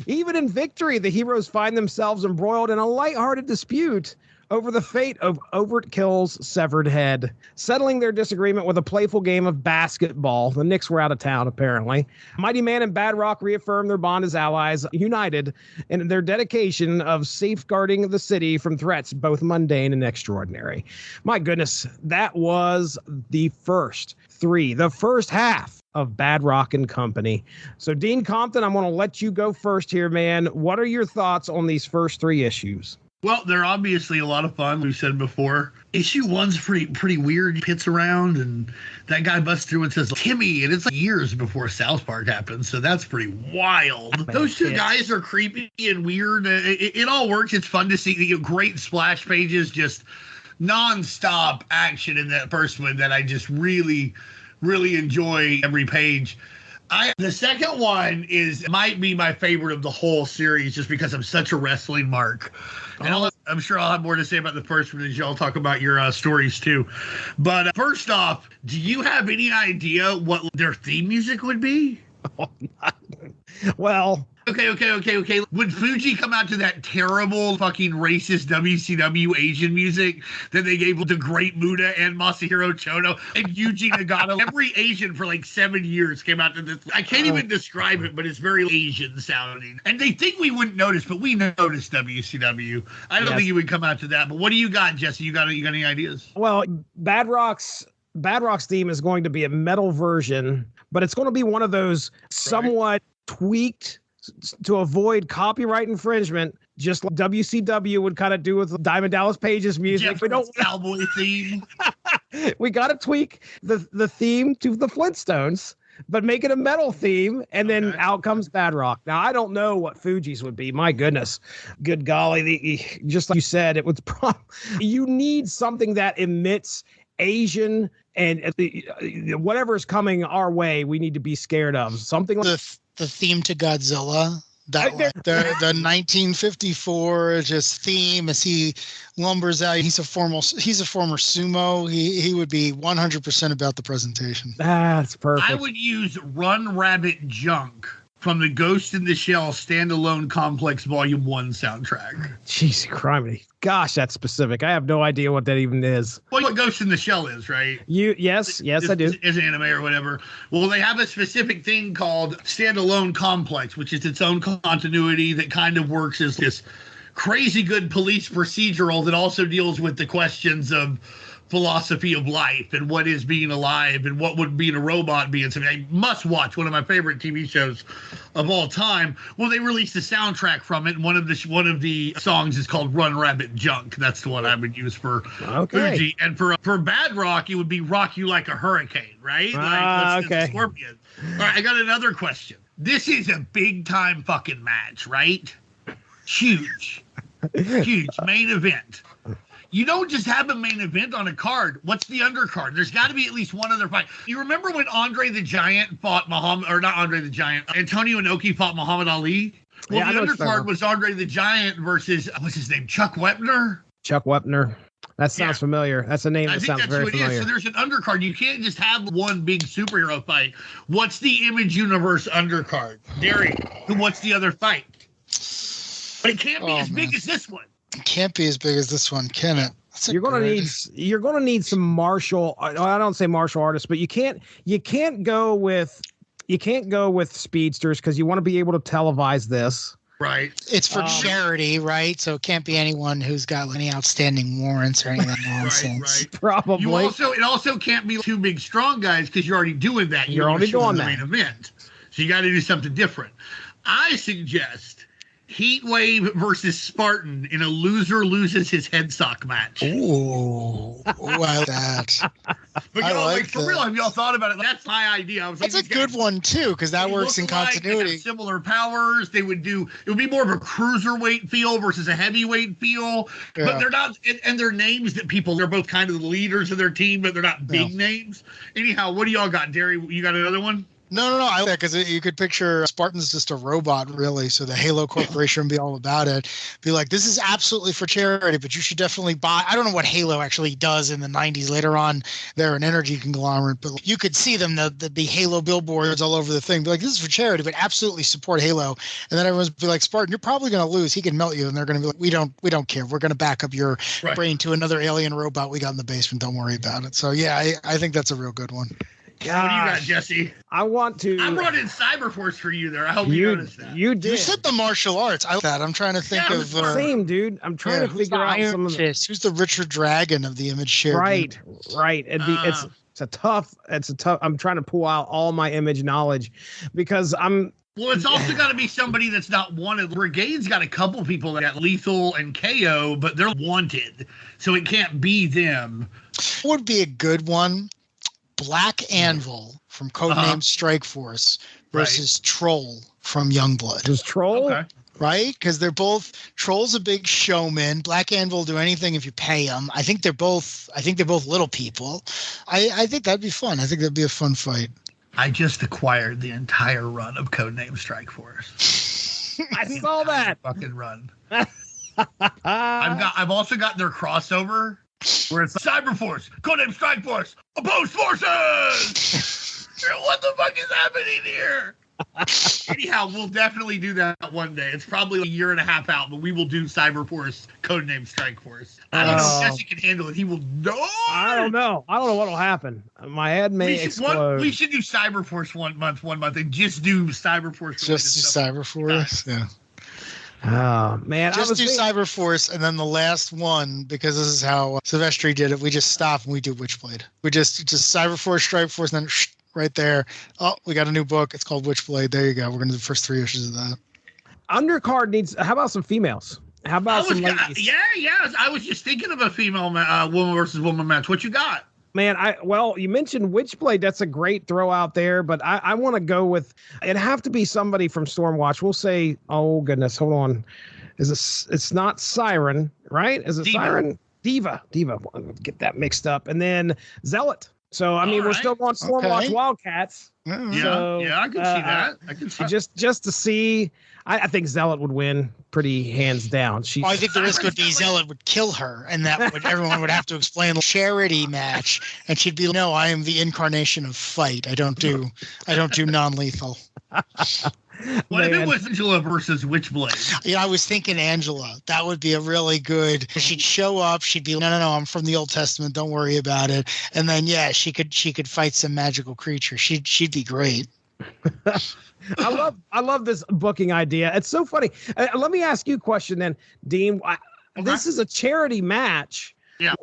Even in victory, the heroes find themselves embroiled in a lighthearted dispute over the fate of Overkill's severed head, settling their disagreement with a playful game of basketball. The Knicks were out of town, apparently. Mighty Man and Badrock reaffirm their bond as allies, united in their dedication of safeguarding the city from threats, both mundane and extraordinary. My goodness, that was the first half of Badrock and Company. So, Dean Compton, I'm going to let you go first here, man. What are your thoughts on these first three issues? Well, they're obviously a lot of fun. We said before, issue one's pretty weird. He hits around, and that guy busts through and says, Timmy, and it's like years before South Park happened, so that's pretty wild. Those two guys are creepy and weird. It all works. It's fun to see. Great splash pages, just nonstop action in that first one that I just really, really enjoy every page. The second one might be my favorite of the whole series just because I'm such a wrestling mark. And I'm sure I'll have more to say about the first one as y'all talk about your stories too. But first off, do you have any idea what their theme music would be? Well, Okay. Would Fuji come out to that terrible fucking racist WCW Asian music that they gave to Great Muta and Masahiro Chono and Yuji Nagano? Every Asian for like 7 years came out to this. I can't even describe it, but it's very Asian sounding. And they think we wouldn't notice, but we noticed WCW. I don't think you would come out to that. But what do you got, Jesse? You got any ideas? Well, Badrock's theme is going to be a metal version, but it's going to be one of those somewhat tweaked to avoid copyright infringement, just like WCW would kind of do with Diamond Dallas Page's music. We don't cowboy theme. We got to tweak the theme to the Flintstones, but make it a metal theme, and then out comes Badrock. Now, I don't know what Fuji's would be. My goodness. Good golly. Just like you said, it was you need something that emits Asian and whatever is coming our way, we need to be scared of. Something like the theme to Godzilla, the 1954 just theme as he lumbers out. He's a former sumo. He would be 100% about the presentation. That's perfect. I would use Run Rabbit Junk from the Ghost in the Shell Standalone Complex Volume 1 soundtrack. Jeez, criminy. Gosh, that's specific. I have no idea what that even is. Well, what Ghost in the Shell is, right? Yes, I do. Is anime or whatever. Well, they have a specific thing called Standalone Complex, which is its own continuity that kind of works as this crazy good police procedural that also deals with the questions of philosophy of life and what is being alive and what would being a robot be. And something I must watch, one of my favorite TV shows of all time. Well, they released a soundtrack from it, and one of the songs is called Run Rabbit Junk. That's the one I would use for Fuji. And for Badrock, it would be Rock You Like a Hurricane, right? Okay. Scorpion. All right, I got another question. This is a big time fucking match, right? Huge main event. You don't just have a main event on a card. What's the undercard? There's got to be at least one other fight. You remember when Andre the Giant fought Antonio Inoki fought Muhammad Ali? Well, the undercard was Andre the Giant versus, what's his name, Chuck Wepner? Chuck Wepner. That sounds familiar. That's a name that sounds very familiar. So there's an undercard. You can't just have one big superhero fight. What's the Image Universe undercard? Darry, what's the other fight? But it can't be as big as this one. It can't be as big as this one, can it? You're gonna need some martial. I don't say martial artists, but you can't go with speedsters because you want to be able to televise this. Right. It's for charity, right? So it can't be anyone who's got any outstanding warrants or any of that nonsense. Right. Probably. It also can't be two big strong guys because you're already doing that. You're already doing that. Main event. So you got to do something different. I suggest Heatwave versus Spartan in a loser loses his head sock match. Ooh, I like that. But for real, have y'all thought about it? That's my idea. That's a good one too, because that works in continuity. They have similar powers. It would be more of a cruiserweight feel versus a heavyweight feel. Yeah. But they're not, and they're names that they're both kind of the leaders of their team, but they're not big names. Anyhow, what do y'all got, Darry? You got another one? No. I like that because you could picture Spartan's just a robot, really. So the Halo Corporation would be all about it. Be like, this is absolutely for charity, but you should definitely buy. I don't know what Halo actually does in the 90s. Later on, they're an energy conglomerate, but you could see them, the Halo billboards all over the thing. Be like, this is for charity, but absolutely support Halo. And then everyone's be like, Spartan, you're probably going to lose. He can melt you. And they're going to be like, we don't care. We're going to back up your brain to another alien robot we got in the basement. Don't worry about it. So yeah, I think that's a real good one. Gosh. What do you got, Jesse? I brought in Cyberforce for you there. I hope you noticed that. You did. You said the martial arts. I like that. I'm trying to think of same dude. I'm trying to figure out some of the. Who's the Richard Dragon of the Image shared? Right. It's a tough. I'm trying to pull out all my Image knowledge because I'm. Well, it's also got to be somebody that's not wanted. Brigade's got a couple people that got Lethal and KO, but they're wanted, so it can't be them. Would be a good one. Black Anvil from Codename Strike Force versus Troll from Youngblood. Is Troll? Okay. Right? Because they're both Troll's a big showman. Black Anvil will do anything if you pay him. I think they're both little people. I think that'd be fun. I think that'd be a fun fight. I just acquired the entire run of Codename Strike Force. I saw that fucking run. I've also got their crossover where it's Cyberforce, Codename Strike Force, opposed forces. What the fuck is happening here? Anyhow, we'll definitely do that one day. It's probably a year and a half out, but we will do Cyberforce, Codename Strike Force. I don't know if Jesse can handle it. He will die. I don't know what will happen. My head may explode. We should do Cyberforce one month, and just do Cyberforce. Just do Cyberforce, yeah. Oh man, just do Cyberforce, and then the last one, because this is how Silvestri did it. We just stop and we do Witchblade. We just Cyberforce, Strike Force, and then right there. Oh, we got a new book. It's called Witchblade. There you go. We're gonna do the first 3 issues of that. Undercard needs. How about some females? How about some ladies? Yeah. I was just thinking of a female woman versus woman match. What you got? Man, you mentioned Witchblade. That's a great throw out there, but I want to go with, it'd have to be somebody from Stormwatch. We'll say, oh goodness, hold on. It's not Siren, right? Is it Diva. Siren? Diva. Get that mixed up. And then Zealot. So, I mean, we're still on Stormwatch Wildcats. Yeah, so, I can see that. I can see just to see. I think Zealot would win pretty hands down. I think the risk would be Zealot would kill her, and that would everyone would have to explain the charity match, and she'd be, no, I am the incarnation of fight. I don't do non-lethal. What if it was Angela versus Witchblade? Yeah, I was thinking Angela. That would be a really good. She'd show up. She'd be, no, I'm from the Old Testament. Don't worry about it. And then she could fight some magical creature. She'd be great. I love this booking idea. It's so funny. Let me ask you a question then, Dean. This is a charity match. Yeah.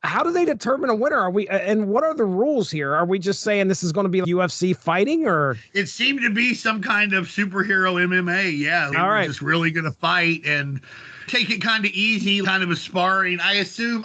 How do they determine a winner? And what are the rules here? Are we just saying this is going to be UFC fighting, or? It seemed to be some kind of superhero MMA. Yeah. They were just really going to fight and take it kind of easy, kind of a sparring. I assume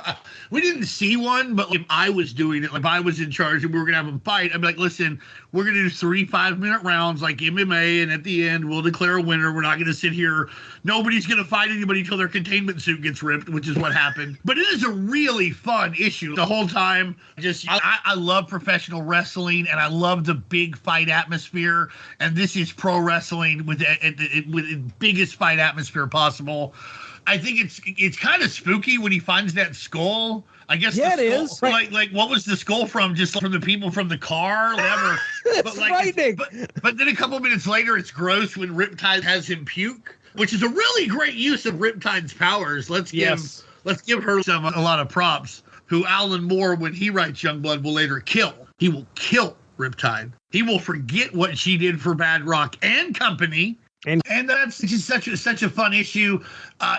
we didn't see one, but if I was doing it, if I was in charge and we were going to have them fight, I'd be like, listen, we're going to do 3 5-minute rounds like MMA. And at the end, we'll declare a winner. We're not going to sit here. Nobody's going to fight anybody until their containment suit gets ripped, which is what happened. But it is a really fun issue the whole time. I love professional wrestling, and I love the big fight atmosphere. And this is pro wrestling with the biggest fight atmosphere possible. I think it's kind of spooky when he finds that skull. I guess it is. Like what was the skull from? Just from the people from the car, whatever. It's frightening. But then a couple minutes later, it's gross when Riptide has him puke, which is a really great use of Riptide's powers. Let's give her a lot of props. Who Alan Moore, when he writes Youngblood, will later kill. He will kill Riptide. He will forget what she did for Badrock and Company. And that's just such a fun issue.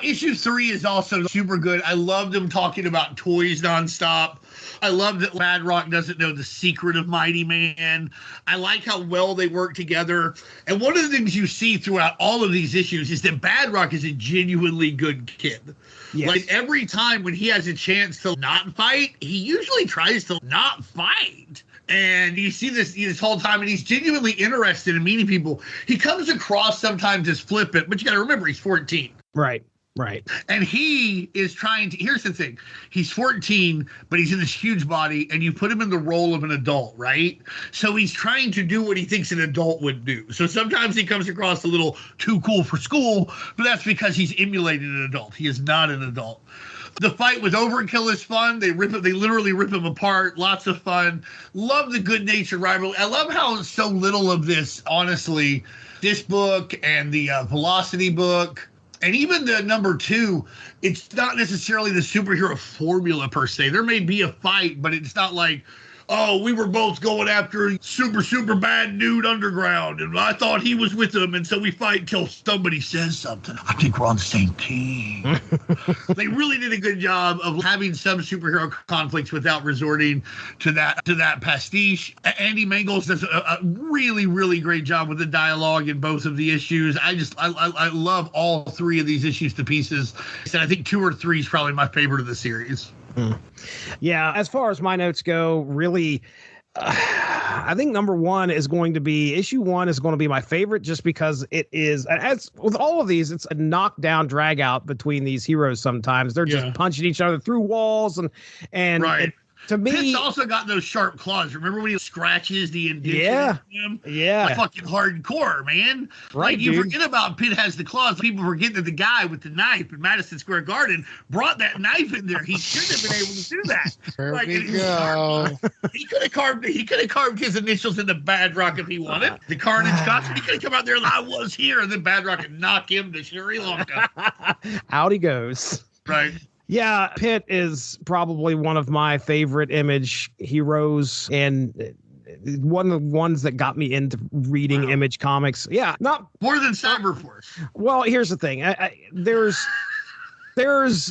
Issue 3 is also super good. I love them talking about toys nonstop. I love that Badrock doesn't know the secret of Mighty Man. I like how well they work together. And one of the things you see throughout all of these issues is that Badrock is a genuinely good kid. Yes. Like every time when he has a chance to not fight, he usually tries to not fight. And you see this whole time, and he's genuinely interested in meeting people. He comes across sometimes as flippant, but you got to remember he's 14. Right. And he is trying to, here's the thing. He's 14, but he's in this huge body, and you put him in the role of an adult, right? So he's trying to do what he thinks an adult would do. So sometimes he comes across a little too cool for school, but that's because he's emulating an adult. He is not an adult. The fight with Overkill is fun. They literally rip him apart. Lots of fun. Love the good-natured rivalry. I love how so little of this, honestly, this book and the Velocity book, and even the number 2, it's not necessarily the superhero formula per se. There may be a fight, but it's not like, oh, we were both going after super bad dude underground, and I thought he was with him, and so we fight until somebody says something. I think we're on the same team. They really did a good job of having some superhero conflicts without resorting to that pastiche. Andy Mangels does a really, really great job with the dialogue in both of the issues. I love all 3 of these issues to pieces. And I think 2 or 3 is probably my favorite of the series. Yeah, as far as my notes go, really, I think issue 1 is going to be my favorite, just because it is, as with all of these, it's a knockdown drag out between these heroes. Sometimes they're just punching each other through walls and right. to me, Pitt's also got those sharp claws. Remember when he scratches the indentation? Yeah. In him? yeah, Like fucking hardcore, man. Right, Like you dude. forget about Pitt has the claws. People forget that the guy with the knife in Madison Square Garden brought that knife in there. He should have been able to do that. There Like, we and it's go. He could have carved his initials into Badrock if he wanted. The Carnage costume. He could have come out there like I was here, and then Badrock could knock him to Sri Lanka. out he goes. Right. Yeah, Pitt is probably one of my favorite Image heroes and one of the ones that got me into reading Image comics. Yeah, not More than Cyberforce. well. Here's the thing: there's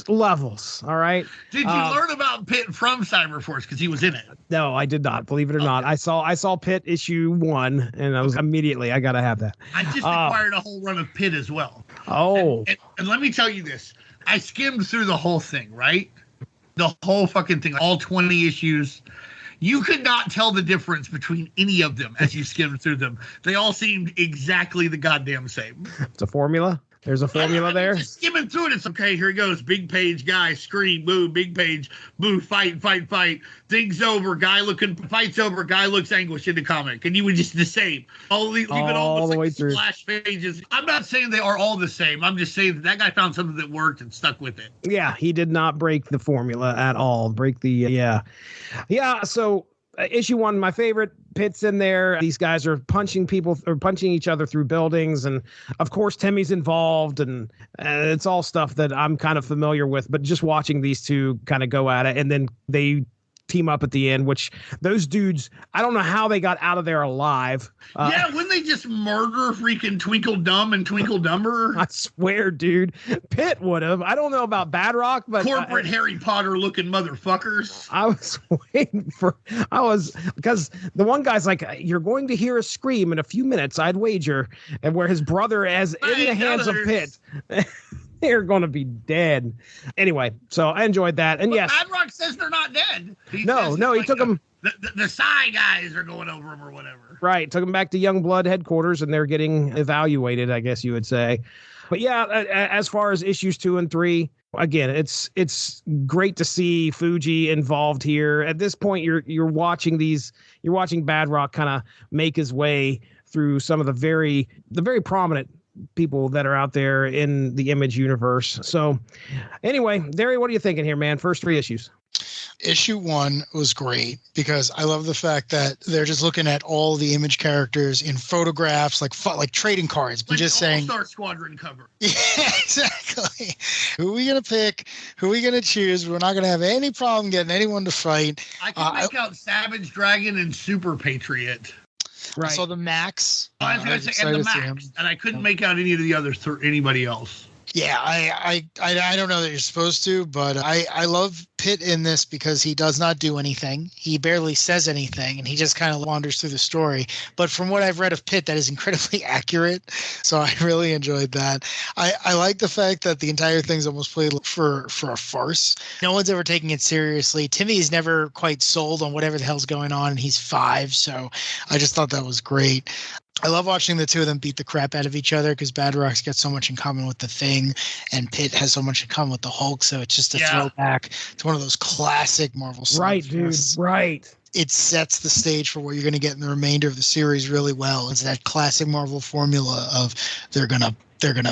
levels. All right. Did you learn about Pitt from Cyberforce because he was in it? No, I did not. Believe it or not, I saw Pitt issue 1, and I was immediately I gotta have that. I just acquired a whole run of Pitt as well. Oh, And let me tell you this. I skimmed through the whole thing, right? The whole fucking thing, all 20 issues. You could not tell the difference between any of them as you skimmed through them. They all seemed exactly the goddamn same. it's a formula. There's a formula there. Just skimming through it, it's okay. Here he goes. Big page, guy, scream, boo. Big page, boo. Fight. Things over. Guy looking, fights over. Guy looks anguished in the comic, and you would just the same. You could almost the way like through. splash pages. I'm not saying they are all the same. I'm just saying that guy found something that worked and stuck with it. Yeah, he did not break the formula at all. Break the yeah. So issue 1, my favorite. Pitt's in there. These guys are punching people or punching each other through buildings, and of course Timmy's involved, and it's all stuff that I'm kind of familiar with. But just watching these two kind of go at it, and then they team up at the end, which those dudes, I don't know how they got out of there alive. Yeah, wouldn't they just murder freaking Twinkle Dumb and Twinkle Dumber? I swear, dude, Pitt would have. I don't know about Badrock, but Corporate Harry Potter looking motherfuckers. I was waiting because the one guy's like, you're going to hear a scream in a few minutes, I'd wager, and where his brother is in the hands of Pitt. They're going to be dead. Anyway, so I enjoyed that. And but yes. Badrock says they're not dead. He He took them. The Psy guys are going over him or whatever. Right. Took them back to Youngblood headquarters, and they're getting evaluated, I guess you would say. But yeah, as far as issues 2 and 3, again, it's great to see Fuji involved here. At this point, you're watching Badrock kind of make his way through some of the very prominent people that are out there in the Image universe. So anyway, Darry, what are you thinking here, man? First 3 issues. Issue 1 was great because I love the fact that they're just looking at all the Image characters in photographs, like trading cards, but Like just saying, All-Star Squadron cover. yeah, exactly. Who are we going to pick? Who are we going to choose? We're not going to have any problem getting anyone to fight. I can make out Savage Dragon and Super Patriot. Right. I saw the Max. I was going to say, and the Max, and I couldn't make out any of the others or anybody else. Yeah, I don't know that you're supposed to, but I love Pitt in this because he does not do anything. He barely says anything, and he just kind of wanders through the story. But from what I've read of Pitt, that is incredibly accurate. So I really enjoyed that. I like the fact that the entire thing's almost played for a farce. No one's ever taking it seriously. Timmy is never quite sold on whatever the hell's going on, and he's 5. So I just thought that was great. I love watching the two of them beat the crap out of each other because Badrock's got so much in common with the Thing, and Pitt has so much in common with the Hulk. So it's just a throwback to one of those classic Marvel stuff. Right, dude. Right. It sets the stage for what you're going to get in the remainder of the series really well. It's that classic Marvel formula of they're going to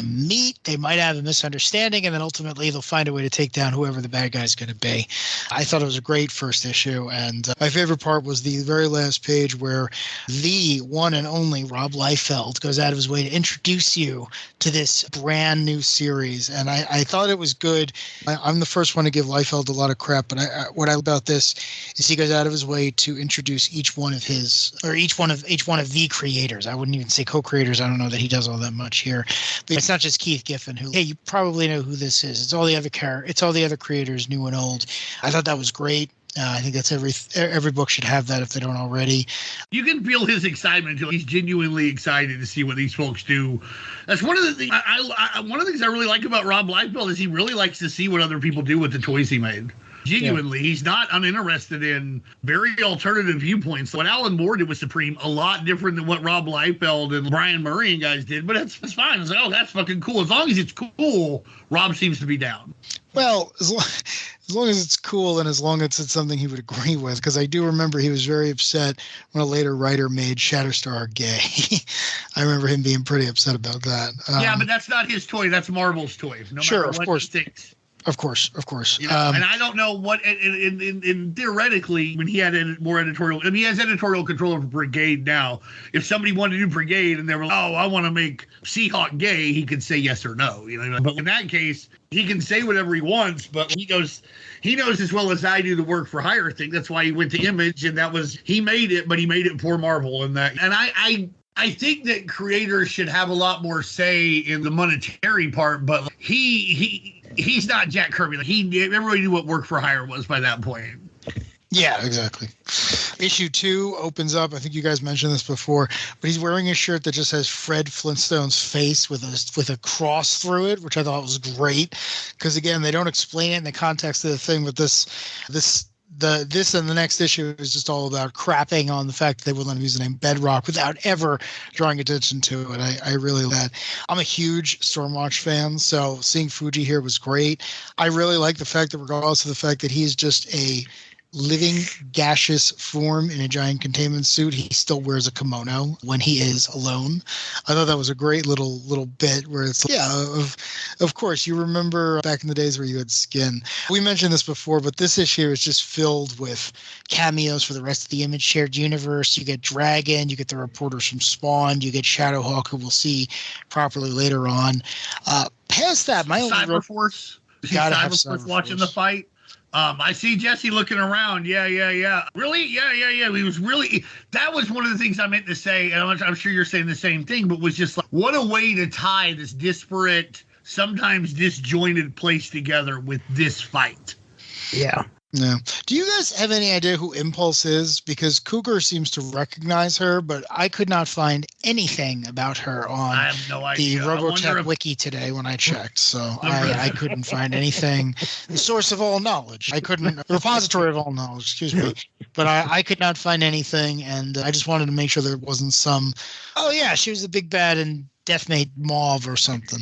meet, they might have a misunderstanding, and then ultimately they'll find a way to take down whoever the bad guy is going to be. I thought it was a great first issue, and my favorite part was the very last page where the one and only Rob Liefeld goes out of his way to introduce you to this brand new series, and I thought it was good. I'm the first one to give Liefeld a lot of crap, but what I love about this is he goes out of his way to introduce each one of the creators. I wouldn't even say co-creators. I don't know that he does all that much here. But it's not just Keith Giffen, who, hey, you probably know who this is. It's all the other creators, new and old. I thought that was great. I think that's every book should have that if they don't already. You can feel his excitement. He's genuinely excited to see what these folks do. That's one of the things. One of the things I really like about Rob Liefeld is he really likes to see what other people do with the toys he made. Genuinely, he's not uninterested in very alternative viewpoints. What Alan Moore did with Supreme, a lot different than what Rob Liefeld and Brian Murray and guys did, but it's fine. It's like, oh, that's fucking cool. As long as it's cool, Rob seems to be down. Well, as As long as it's cool and as long as it's something he would agree with, because I do remember he was very upset when a later writer made Shatterstar gay. I remember him being pretty upset about that. Yeah, but that's not his toy. That's Marvel's toy. No sure, matter of what course. he thinks. Of course. You know, and I don't know what, and theoretically, when he had more editorial, and he has editorial control over Brigade now. If somebody wanted to do Brigade and they were like, oh, I want to make Seahawk gay, he could say yes or no. You know, but in that case, he can say whatever he wants, but he knows as well as I do the work for hire thing. That's why he went to Image, and he made it, but he made it for Marvel, and I think that creators should have a lot more say in the monetary part, but he's not Jack Kirby. Like everybody knew what work for hire was by that point. Yeah, exactly. Issue 2 opens up. I think you guys mentioned this before, but he's wearing a shirt that just has Fred Flintstone's face with a cross through it, which I thought was great. Because again, they don't explain it in the context of the thing, but this and the next issue is just all about crapping on the fact that they would let him use the name Bedrock without ever drawing attention to it. I really like that. I'm a huge Stormwatch fan, so seeing Fuji here was great. I really like the fact that regardless of the fact that he's just a living gaseous form in a giant containment suit, he still wears a kimono when he is alone. I thought that was a great little bit where it's of course you remember back in the days where you had skin. We mentioned this before, but this issue is just filled with cameos for the rest of the Image shared universe. You get Dragon, you get the reporters from Spawn, you get Shadowhawk, who we'll see properly later on. Past that, my only Cyberforce. Cyberforce watching the fight. I see Jesse looking around. Yeah. Really? Yeah. He was really. That was one of the things I meant to say, and I'm sure you're saying the same thing. But was just like, what a way to tie this disparate, sometimes disjointed place together with this fight. Yeah. Yeah. Do you guys have any idea who Impulse is? Because Cougar seems to recognize her, but I could not find anything about her on I have no idea. the Robotech wiki today when I checked. So I couldn't find anything. The source of all knowledge. The repository of all knowledge, excuse me. But I could not find anything, and I just wanted to make sure there wasn't some, oh yeah, she was the big bad in Deathmate Mauve or something.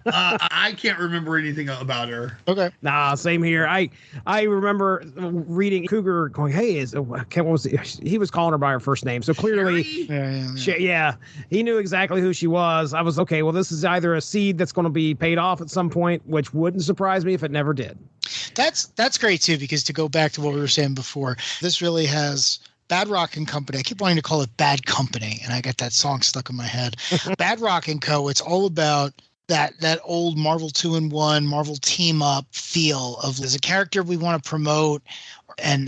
I can't remember anything about her. Okay. Nah, same here. I remember reading Cougar going, hey, what was it? He was calling her by her first name. So clearly, he knew exactly who she was. I was, okay, well, this is either a seed that's going to be paid off at some point, which wouldn't surprise me if it never did. That's great, too, because to go back to what we were saying before, this really has Badrock and Company. I keep wanting to call it Bad Company, and I got that song stuck in my head. Badrock and Co., it's all about that old Marvel 2-in-1, Marvel team-up feel of there's a character we want to promote and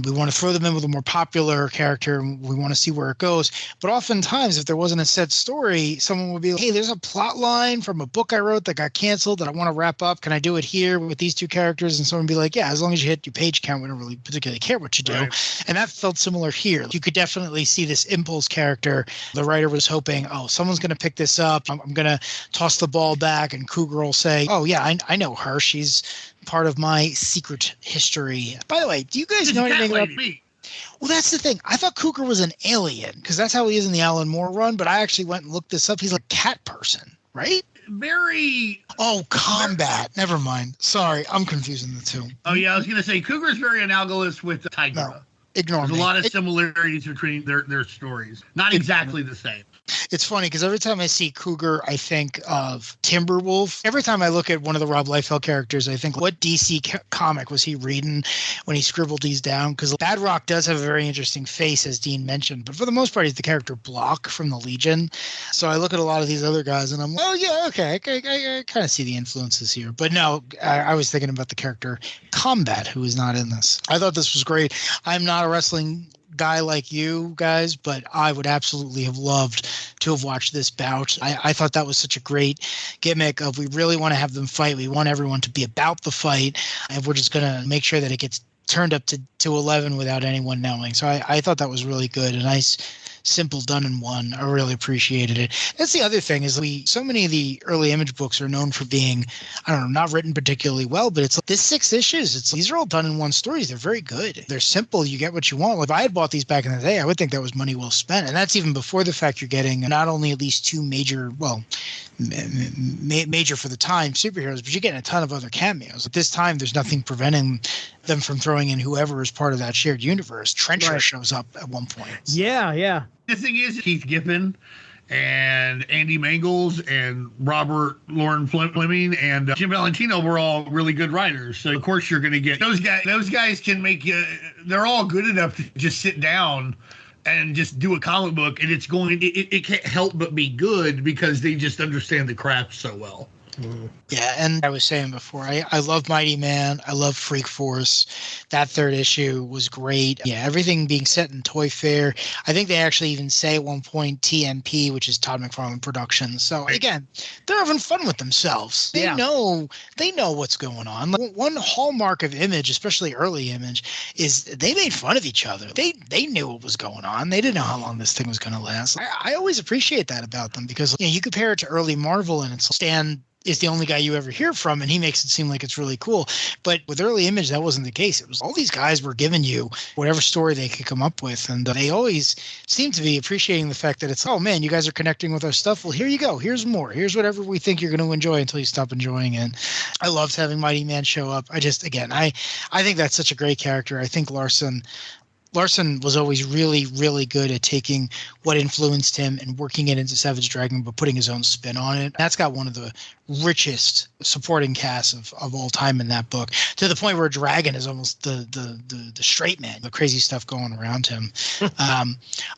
we want to throw them in with a more popular character and we want to see where it goes. But oftentimes, if there wasn't a set story, someone would be like, hey, there's a plot line from a book I wrote that got canceled that I want to wrap up. Can I do it here with these two characters? And someone would be like, yeah, as long as you hit your page count, we don't really particularly care what you do. Right. And that felt similar here. You could definitely see this Impulse character. The writer was hoping, oh, someone's going to pick this up. I'm going to toss the ball back and Cougar will say, oh, yeah, I know her. She's part of my secret history. By the way, do you guys know anything about me? Well, that's the thing. I thought Cougar was an alien because that's how he is in the Alan Moore run, but I actually went and looked this up. He's like a cat person, right? Very. Oh, combat. Never mind. Sorry, I'm confusing the two. Oh, yeah, I was going to say Cougar's very analogous with Tigra. No, ignore There's me. a lot of similarities between their stories. Not exactly the same. It's funny because every time I see Cougar, I think of Timberwolf. Every time I look at one of the Rob Liefeld characters, I think, what DC comic was he reading when he scribbled these down? Because Badrock does have a very interesting face, as Dean mentioned. But for the most part, he's the character Block from the Legion. So I look at a lot of these other guys and I'm like, oh, yeah, okay. I kind of see the influences here. But no, I was thinking about the character Combat, who is not in this. I thought this was great. I'm not a wrestling guy like you guys, but I would absolutely have loved to have watched this bout. I thought that was such a great gimmick of we really want to have them fight. We want everyone to be about the fight, and we're just going to make sure that it gets turned up to 11 without anyone knowing. So I thought that was really good. A nice simple, done in one. I really appreciated it. That's the other thing is so many of the early Image books are known for being, I don't know, not written particularly well, but it's like this 6 issues. These are all done in one stories. They're very good. They're simple. You get what you want. If I had bought these back in the day, I would think that was money well spent. And that's even before the fact you're getting not only at least 2 major, well, major for the time superheroes, but you're getting a ton of other cameos. At this time, there's nothing preventing them from throwing in whoever is part of that shared universe. Trencher shows up at one point. Yeah. The thing is, Keith Giffen and Andy Mangels and Robert Lauren Fleming and Jim Valentino were all really good writers. So of course you're going to get those guys. Those guys can make you. They're all good enough to just sit down and just do a comic book, and it can't help but be good because they just understand the craft so well. Yeah, and I was saying before, I love Mighty Man. I love Freak Force. That 3rd issue was great. Yeah, everything being set in Toy Fair. I think they actually even say at one point TMP, which is Todd McFarlane Productions. So again, they're having fun with themselves. They know what's going on. Like, one hallmark of Image, especially early Image, is they made fun of each other. They knew what was going on. They didn't know how long this thing was going to last. I always appreciate that about them because you compare it to early Marvel and it's Stan is the only guy you ever hear from, and he makes it seem like it's really cool. But with early Image, that wasn't the case. It was all these guys were giving you whatever story they could come up with, and they always seem to be appreciating the fact that it's, oh man, you guys are connecting with our stuff. Well, here you go. Here's more. Here's whatever we think you're going to enjoy until you stop enjoying it. I loved having Mighty Man show up. I think that's such a great character. I think Larson was always really, really good at taking what influenced him and working it into Savage Dragon, but putting his own spin on it. That's got one of the richest supporting casts of all time in that book, to the point where Dragon is almost the straight man, the crazy stuff going around him.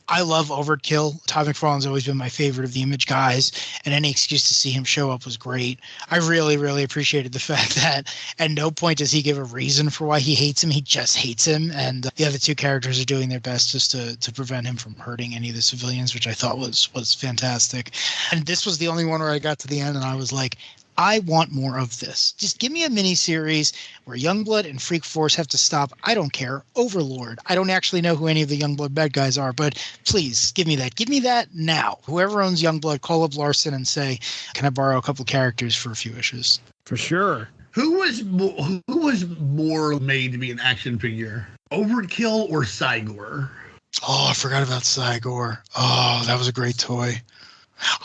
I love Overkill. Todd McFarlane's always been my favorite of the Image guys, and any excuse to see him show up was great. I really, really appreciated the fact that at no point does he give a reason for why he hates him. He just hates him, and the other 2 characters are doing their best just to prevent him from hurting any of the civilians, which I thought was fantastic. And this was the only one where I got to the end and I was like, I want more of this. Just give me a mini series where Youngblood and Freak Force have to stop. I don't care. Overlord. I don't actually know who any of the Youngblood bad guys are, but please give me that. Give me that now. Whoever owns Youngblood, call up Larson and say, can I borrow a couple characters for a few issues? For sure. Who was more made to be an action figure? Overkill or Cygor? Oh, I forgot about Cygor. Oh, that was a great toy.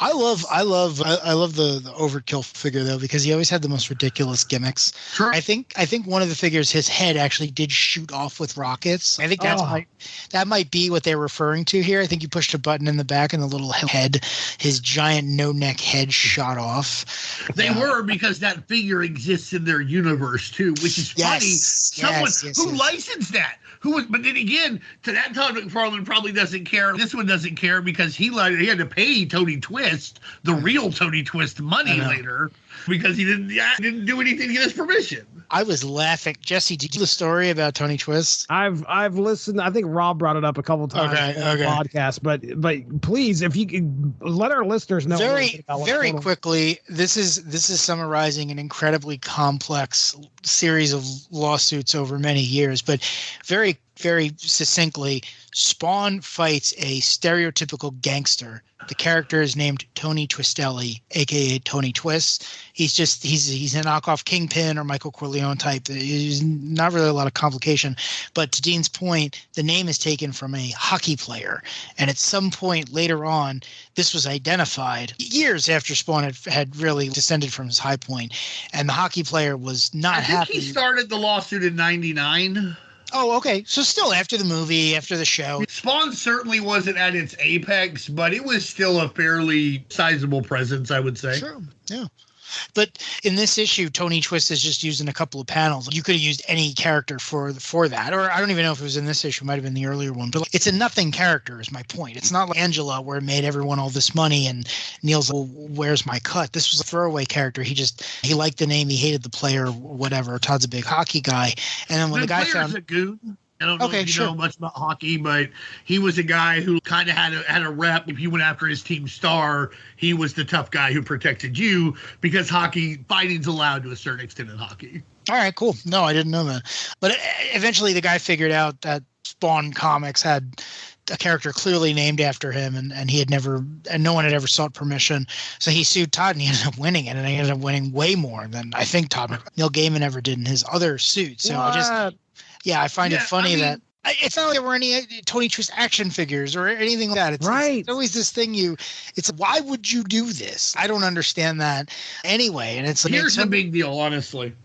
I love the Overkill figure though, because he always had the most ridiculous gimmicks. Sure. I think one of the figures, his head actually did shoot off with rockets. I think that might be what they're referring to here. I think you pushed a button in the back and the little head, his giant no neck head shot off. They were, because that figure exists in their universe too, which is funny. Someone who licensed that. But then again, to that Todd McFarlane probably doesn't care. This one doesn't care because he had to pay Tony Twist, the real Tony Twist, money later because he didn't do anything to get his permission. I was laughing. Jesse, did you know the story about Tony Twist? I've listened. I think Rob brought it up a couple times on the podcast. But please, if you could let our listeners know very quickly. This is summarizing an incredibly complex series of lawsuits over many years, but very, very succinctly, Spawn fights a stereotypical gangster. The character is named Tony Twistelli, aka Tony Twist. He's a knockoff Kingpin or Michael Corleone type. There's not really a lot of complication. But to Dean's point, the name is taken from a hockey player. And at some point later on, this was identified years after Spawn had really descended from his high point. And the hockey player was not happy. I think he started the lawsuit in 99. Oh, okay. So still after the movie, after the show. Spawn certainly wasn't at its apex, but it was still a fairly sizable presence, I would say. Sure, yeah. But in this issue, Tony Twist is just using a couple of panels. You could have used any character for that. Or I don't even know if it was in this issue. It might have been the earlier one. But it's a nothing character is my point. It's not like Angela where it made everyone all this money and Neil's like, well, where's my cut? This was a throwaway character. He liked the name. He hated the player or whatever. Todd's a big hockey guy. And then when the guy found... a goon. I don't know if you know much about hockey, but he was a guy who kind of had a rep. If you went after his team star, he was the tough guy who protected you because fighting's allowed to a certain extent in hockey. All right, cool. No, I didn't know that. But eventually the guy figured out that Spawn Comics had a character clearly named after him, and he had never, and no one had ever sought permission. So he sued Todd, and he ended up winning it, and he ended up winning way more than I think Neil Gaiman ever did in his other suit. So I find it funny that it's not like there were any Tony Twist action figures or anything like that. It's always this thing it's why would you do this? I don't understand that anyway. And it's here's the big deal, honestly.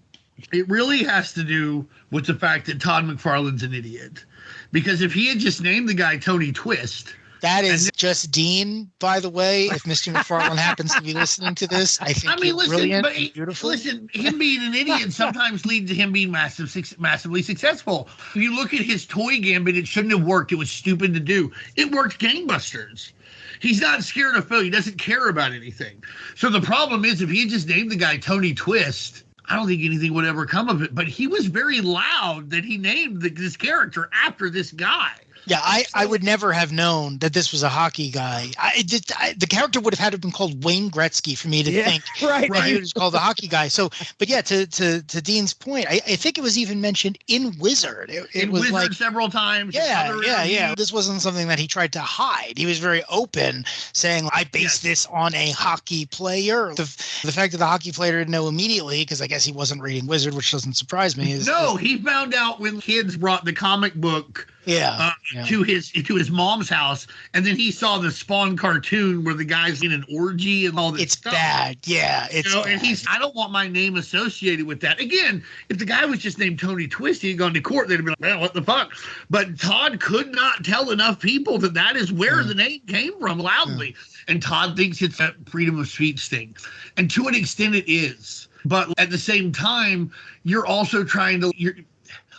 It really has to do with the fact that Todd McFarlane's an idiot. Because if he had just named the guy Tony Twist. That is just Dean, by the way. If Mr. McFarlane happens to be listening to this, I think he's brilliant and beautiful. Listen, him being an idiot sometimes leads to him being massively successful. If you look at his toy gambit, it shouldn't have worked. It was stupid to do. It worked gangbusters. He's not scared of failure. He doesn't care about anything. So the problem is, if he had just named the guy Tony Twist, I don't think anything would ever come of it. But he was very loud that he named this character after this guy. Yeah, I would never have known that this was a hockey guy. The character would have had to have been called Wayne Gretzky for me to think that he was called the hockey guy. So, but yeah, to Dean's point, I think it was even mentioned in Wizard. It was Wizard like several times. Yeah. This wasn't something that he tried to hide. He was very open, saying, I based this on a hockey player. The fact that the hockey player didn't know immediately, because I guess he wasn't reading Wizard, which doesn't surprise me. He found out when kids brought the comic book to his mom's house, and then he saw the Spawn cartoon where the guy's in an orgy and all this stuff. Bad. Yeah, it's bad. And I don't want my name associated with that. Again, if the guy was just named Tony Twist, he'd gone to court, they'd have been like, man, what the fuck? But Todd could not tell enough people that is where the name came from loudly. And Todd thinks it's that freedom of speech thing. And to an extent it is. But at the same time, you're also trying to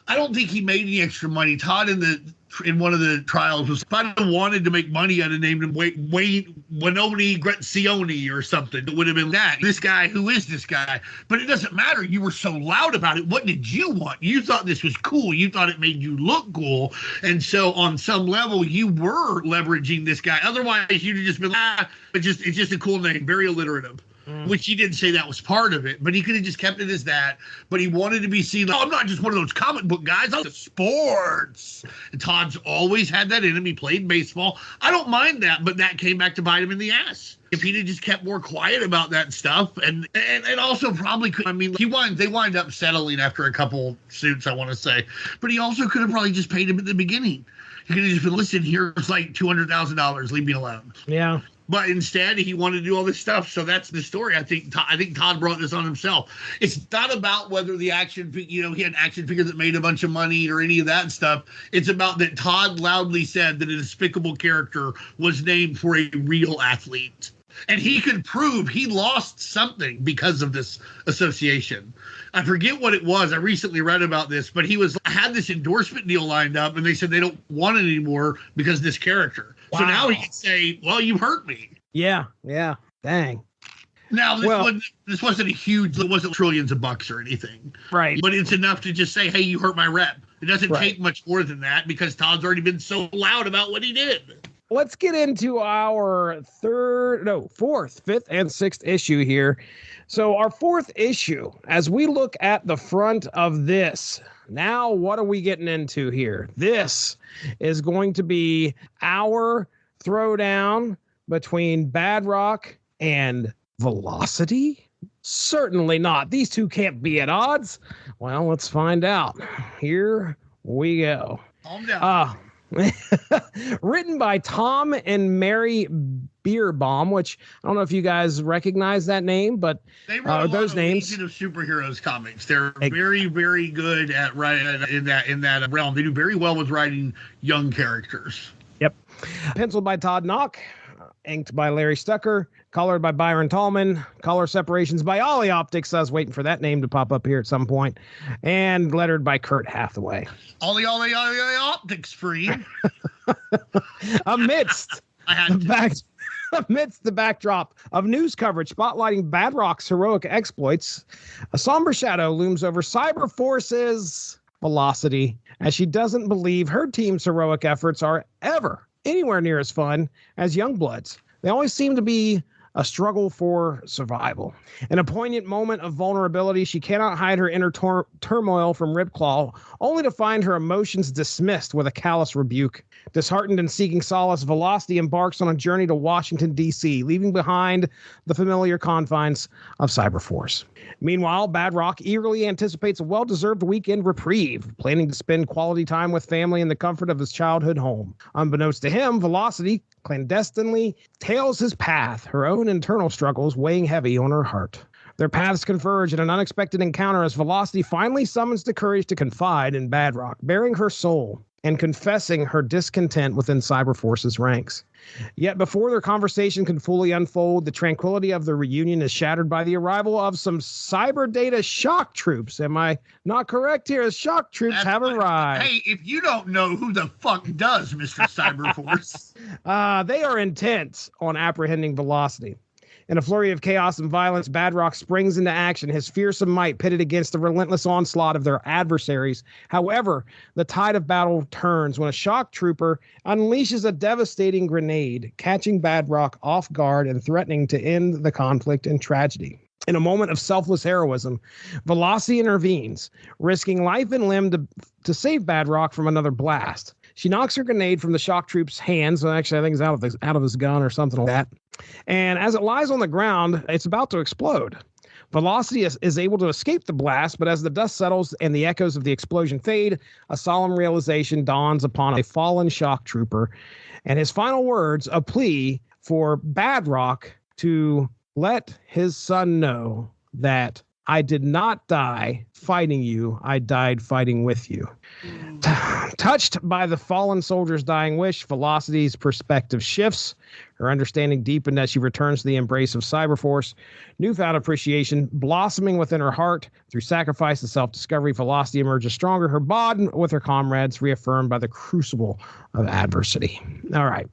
I don't think he made any extra money. Todd in one of the trials was, if I wanted to make money, I'd have named him Winoni Grezioni or something. It would have been that. This guy, who is this guy? But it doesn't matter. You were so loud about it. What did you want? You thought this was cool. You thought it made you look cool. And so on some level, you were leveraging this guy. Otherwise, you'd have just been like, it's just a cool name, very alliterative. Which he didn't say that was part of it, but he could have just kept it as that. But he wanted to be seen, I'm not just one of those comic book guys, I'm sports. And Todd's always had that in him. He played baseball. I don't mind that, but that came back to bite him in the ass. If he'd have just kept more quiet about that stuff, and also probably could, they wind up settling after a couple suits, I want to say. But he also could have probably just paid him at the beginning. He could have just been, listen, here's like $200,000, leave me alone. Yeah. But instead, he wanted to do all this stuff. So that's the story. I think Todd brought this on himself. It's not about whether the action, he had an action figure that made a bunch of money or any of that stuff. It's about that Todd loudly said that a despicable character was named for a real athlete. And he could prove he lost something because of this association. I forget what it was. I recently read about this, but I had this endorsement deal lined up, and they said they don't want it anymore because of this character. Wow. So now he can say, well, you hurt me. Yeah. Dang. Now, this wasn't it wasn't trillions of bucks or anything. Right. But it's enough to just say, hey, you hurt my rep. It doesn't take much more than that because Todd's already been so loud about what he did. Let's get into our fourth, fifth, and sixth issue here. So our fourth issue, as we look at the front of this, now what are we getting into here? This is going to be our throwdown between Badrock and Velocity? Certainly not. These two can't be at odds. Well, let's find out. Here we go. Calm down. Written by Tom and Mary Bierbaum, which I don't know if you guys recognize that name, but they wrote those names. Legion of Superheroes comics. They're very, very good at writing in that realm. They do very well with writing young characters. Yep. Penciled by Todd Knock, inked by Larry Stucker, colored by Byron Tallman, color separations by Ollie Optics. I was waiting for that name to pop up here at some point, and lettered by Kurt Hathaway. Ollie Optics free. Amidst the backdrop of news coverage spotlighting Badrock's heroic exploits, a somber shadow looms over Cyber Force's Velocity, as she doesn't believe her team's heroic efforts are ever anywhere near as fun as Youngblood's. They always seem to be a struggle for survival. In a poignant moment of vulnerability, she cannot hide her inner turmoil from Ripclaw, only to find her emotions dismissed with a callous rebuke. Disheartened and seeking solace, Velocity embarks on a journey to Washington, D.C., leaving behind the familiar confines of Cyberforce. Meanwhile, Badrock eagerly anticipates a well-deserved weekend reprieve, planning to spend quality time with family in the comfort of his childhood home. Unbeknownst to him, Velocity clandestinely tails his path, her own internal struggles weighing heavy on her heart. Their paths converge in an unexpected encounter as Velocity finally summons the courage to confide in Badrock, bearing her soul and confessing her discontent within Cyberforce's ranks. Yet before their conversation can fully unfold, the tranquility of the reunion is shattered by the arrival of some cyber data shock troops. Am I not correct here? Shock troops have arrived. Hey, if you don't know, who the fuck does, Mr. Cyberforce? They are intent on apprehending Velocity. In a flurry of chaos and violence, Badrock springs into action, his fearsome might pitted against the relentless onslaught of their adversaries. However, the tide of battle turns when a shock trooper unleashes a devastating grenade, catching Badrock off guard and threatening to end the conflict in tragedy. In a moment of selfless heroism, Velocity intervenes, risking life and limb to save Badrock from another blast. She knocks her grenade from the shock troop's hands. Actually, I think it's out of his gun or something like that. And as it lies on the ground, it's about to explode. Velocity is able to escape the blast, but as the dust settles and the echoes of the explosion fade, a solemn realization dawns upon a fallen shock trooper, and his final words, a plea for Badrock to let his son know that I did not die fighting you. I died fighting with you. Touched by the fallen soldier's dying wish, Velocity's perspective shifts. Her understanding deepened as she returns to the embrace of Cyberforce. Newfound appreciation blossoming within her heart. Through sacrifice and self-discovery, Velocity emerges stronger. Her bond with her comrades reaffirmed by the crucible of adversity. All right.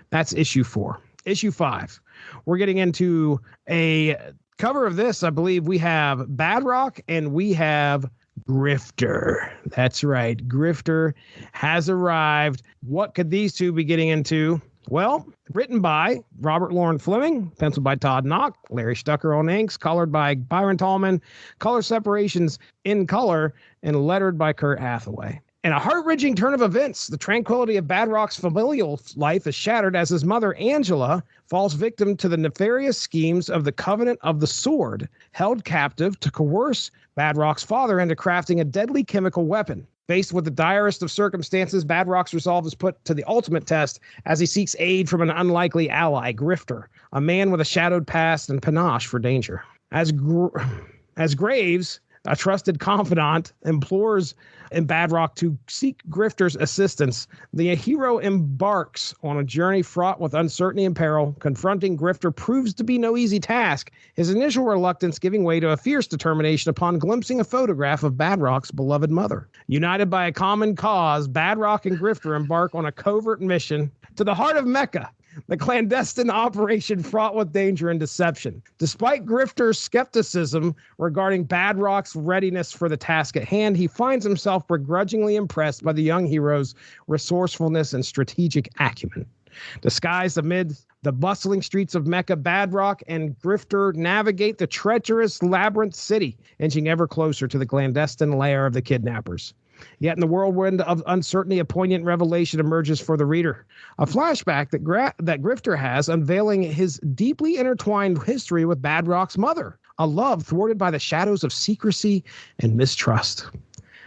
That's issue 4. Issue 5. We're getting into a cover of this. I believe we have Badrock and we have Grifter. That's right. Grifter has arrived. What could these two be getting into? Well, written by Robert Loren Fleming, penciled by Todd Knock, Larry Stucker on inks, colored by Byron Tallman, color separations in color, and lettered by Kurt Hathaway. In a heart-wrenching turn of events, the tranquility of Badrock's familial life is shattered as his mother, Angela, falls victim to the nefarious schemes of the Covenant of the Sword, held captive to coerce Badrock's father into crafting a deadly chemical weapon. Faced with the direst of circumstances, Badrock's resolve is put to the ultimate test as he seeks aid from an unlikely ally, Grifter, a man with a shadowed past and panache for danger. As Graves, a trusted confidant, implores Badrock to seek Grifter's assistance, the hero embarks on a journey fraught with uncertainty and peril. Confronting Grifter proves to be no easy task, his initial reluctance giving way to a fierce determination upon glimpsing a photograph of Badrock's beloved mother. United by a common cause, Badrock and Grifter embark on a covert mission to the heart of Mecca, the clandestine operation fraught with danger and deception. Despite Grifter's skepticism regarding Badrock's readiness for the task at hand, he finds himself begrudgingly impressed by the young hero's resourcefulness and strategic acumen. Disguised amid the bustling streets of Mecca, Badrock and Grifter navigate the treacherous labyrinth city, inching ever closer to the clandestine lair of the kidnappers. Yet in the whirlwind of uncertainty, a poignant revelation emerges for the reader. A flashback that Grifter has, unveiling his deeply intertwined history with Badrock's mother, a love thwarted by the shadows of secrecy and mistrust.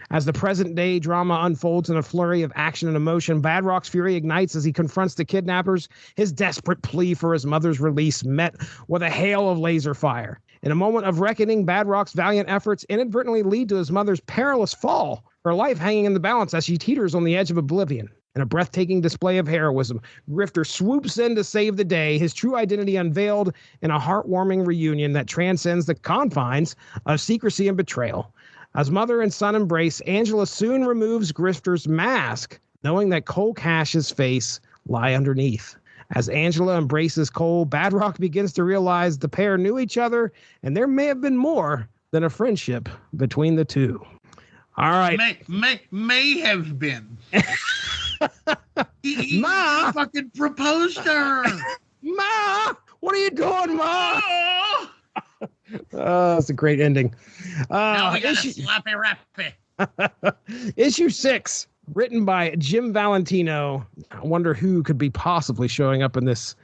As the present-day drama unfolds in a flurry of action and emotion, Badrock's fury ignites as he confronts the kidnappers, his desperate plea for his mother's release met with a hail of laser fire. In a moment of reckoning, Badrock's valiant efforts inadvertently lead to his mother's perilous fall, her life hanging in the balance as she teeters on the edge of oblivion. In a breathtaking display of heroism, Grifter swoops in to save the day, his true identity unveiled in a heartwarming reunion that transcends the confines of secrecy and betrayal. As mother and son embrace, Angela soon removes Grifter's mask, knowing that Cole Cash's face lie underneath. As Angela embraces Cole, Badrock begins to realize the pair knew each other, and there may have been more than a friendship between the two. All right. May have been. Ma! He fucking proposed to her. Ma! What are you doing, Ma? Oh, Oh, it's a great ending. now we got a slappy rappy. Issue 6, written by Jim Valentino. I wonder who could be possibly showing up in this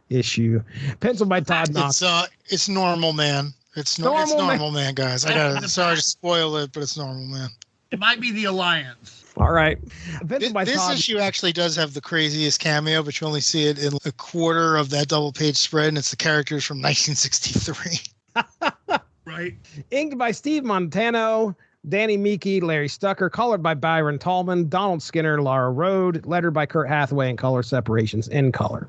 issue. Penciled by Todd Knox. It's Normal Man. It's Normal Man, guys. Sorry to spoil it, but it's Normal Man. It might be the Alliance. All right. This issue actually does have the craziest cameo, but you only see it in a quarter of that double-page spread, and it's the characters from 1963. Right. Inked by Steve Montano, Danny Meeke, Larry Stucker, colored by Byron Tallman, Donald Skinner, Laura Rode, lettered by Kurt Hathaway, and color separations in color.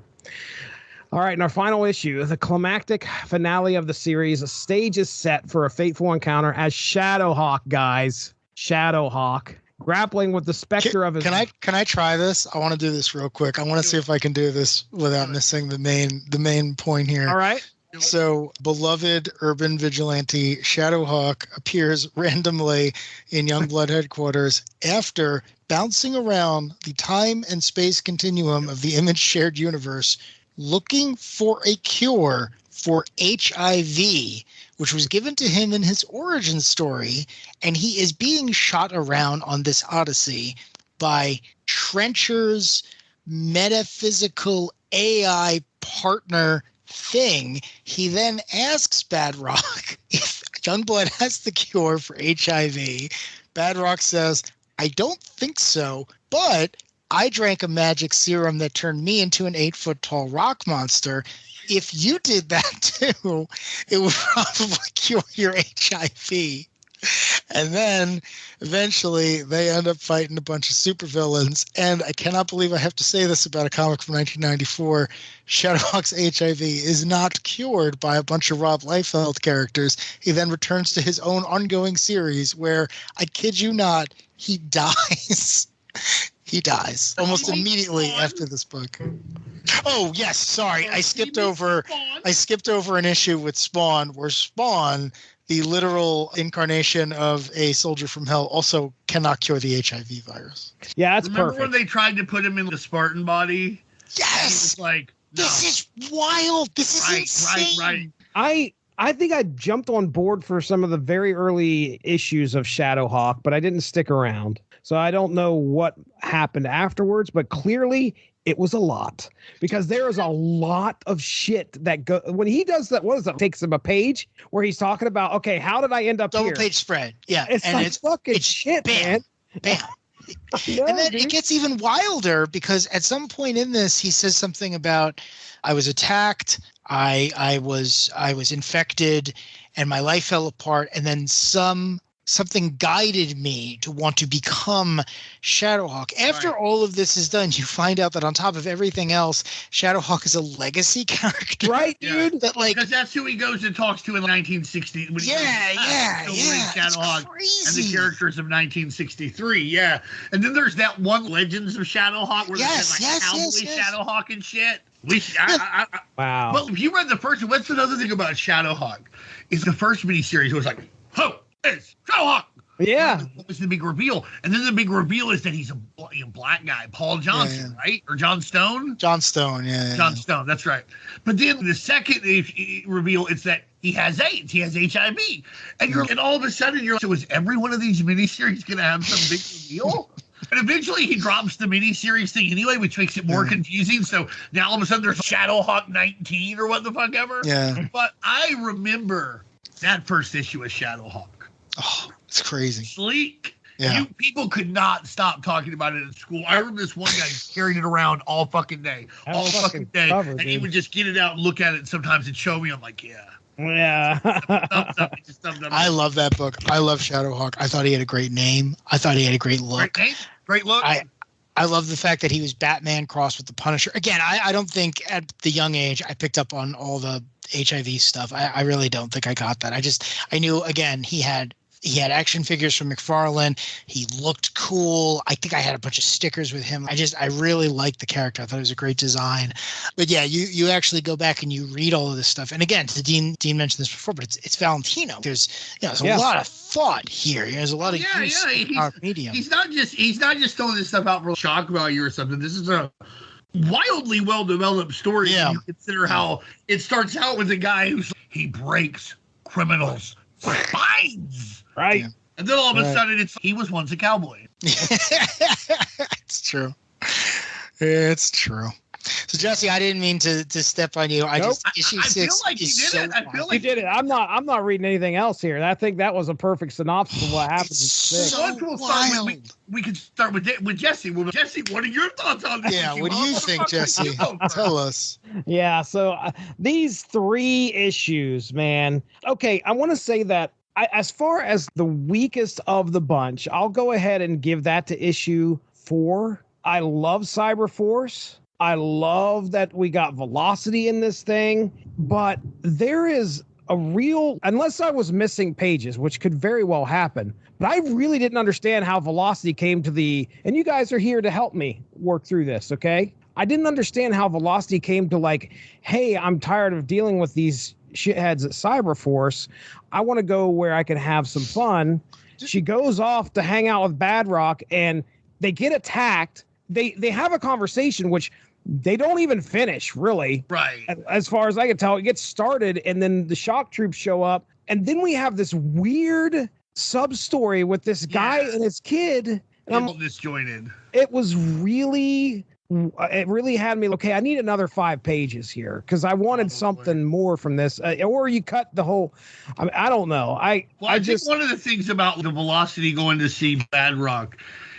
All right, in our final issue, the climactic finale of the series, a stage is set for a fateful encounter as Shadowhawk, guys. Shadowhawk, grappling with the specter of his... Can I try this? I want to do this real quick. I want to see if I can do this without missing the main point here. All right. So, beloved urban vigilante Shadowhawk appears randomly in Youngblood headquarters after bouncing around the time and space continuum of the Image shared universe, looking for a cure for HIV, which was given to him in his origin story, and he is being shot around on this odyssey by Trencher's metaphysical AI partner thing. He then asks Badrock if Youngblood has the cure for HIV. Badrock says, I don't think so, but I drank a magic serum that turned me into an 8-foot-tall rock monster. If you did that too, it would probably cure your HIV. And then eventually they end up fighting a bunch of supervillains. And I cannot believe I have to say this about a comic from 1994. Shadowhawk's HIV is not cured by a bunch of Rob Liefeld characters. He then returns to his own ongoing series where, I kid you not, he dies. He dies almost immediately after this book. Oh, yes, sorry. I skipped over an issue with Spawn where Spawn, the literal incarnation of a soldier from hell, also cannot cure the HIV virus. Yeah, that's Remember perfect. when they tried to put him in the Spartan body? Yes. He was like, no. This is wild. This is insane. Right. I think I jumped on board for some of the very early issues of Shadowhawk, but I didn't stick around. So I don't know what happened afterwards, but clearly it was a lot, because there is a lot of shit that when he does that. What is it? Takes him a page where he's talking about, okay, how did I end up here? Double page spread. Yeah. It's fucking shit, bam, man. Bam. And then it gets even wilder, because at some point in this, he says something about, I was attacked, I was infected, and my life fell apart, and then something guided me to want to become Shadowhawk. After all of this is done, you find out that on top of everything else, Shadowhawk is a legacy character. Right, Yeah. dude? That, like, Because that's who he goes and talks to in 1960. When he Shadowhawk. and the characters of 1963. Yeah. And then there's that one Legends of Shadowhawk where there's Cowboy Shadowhawk and shit. Wow. Well, if you read the first one, what's another thing about Shadowhawk? Is the first miniseries was like, who is Shadowhawk? Yeah. What was the big reveal? And then the big reveal is that he's a black guy, Paul Johnson, right? Or John Stone? John Stone, yeah. John Stone, that's right. But then the second reveal, it's that he has AIDS, he has HIV. And all of a sudden you're like, so is every one of these miniseries going to have some big reveal? And eventually he drops the miniseries thing anyway, which makes it more confusing. So now all of a sudden there's Shadowhawk 19 or what the fuck ever. Yeah. But I remember that first issue of Shadowhawk. Oh, it's crazy. Sleek. Yeah. People could not stop talking about it at school. I remember this one guy carried it around all fucking day. Cover, and he would just get it out and look at it sometimes and show me. I'm like, yeah. Yeah. I love that book. I love Shadowhawk. I thought he had a great name. I thought he had a great look. Great look. I love the fact that he was Batman crossed with the Punisher. Again, I don't think at the young age I picked up on all the HIV stuff. I really don't think I got that. I knew, again, he had action figures from McFarlane. He looked cool. I think I had a bunch of stickers with him. I really liked the character. I thought it was a great design. But yeah, you actually go back and you read all of this stuff. And again, Dean mentioned this before, but it's Valentino. There's a lot of thought here. There's a lot of use in our medium. He's not just throwing this stuff out for shock value or something. This is a wildly well-developed story. Yeah. When you consider how it starts out with a guy he breaks criminals' spines. Right. Yeah. And then all of a Right. sudden he was once a cowboy. It's true. It's true. So Jesse, I didn't mean to step on you. I Nope. just issue I feel 6 like you is did so it. I feel wild. You like did it. I'm not reading anything else here. I think that was a perfect synopsis of what happened. It's in 6. so Let's start wild. we can start with Jesse. Well, Jesse, what are your thoughts on this? Yeah, issue? what do you think, Jesse? Tell us. Yeah, so these 3 issues, man. Okay, I want to say that as far as the weakest of the bunch, I'll go ahead and give that to issue 4. I love Cyberforce. I love that we got velocity in this thing, but there is a real, unless I was missing pages, which could very well happen, but I really didn't understand how velocity came to and you guys are here to help me work through this, okay? I didn't understand how velocity came to like, hey, I'm tired of dealing with these shitheads at Cyberforce. I want to go where I can have some fun. She goes off to hang out with Badrock and they get attacked. They have a conversation, which they don't even finish, really. Right. As far as I can tell, it gets started, and then the shock troops show up, and then we have this weird sub-story with this guy and his kid. And It's disjointed. it really had me, okay, I need another 5 pages here, because I wanted something more from this. Or you cut the whole, I don't know. I think one of the things about the velocity going to see Badrock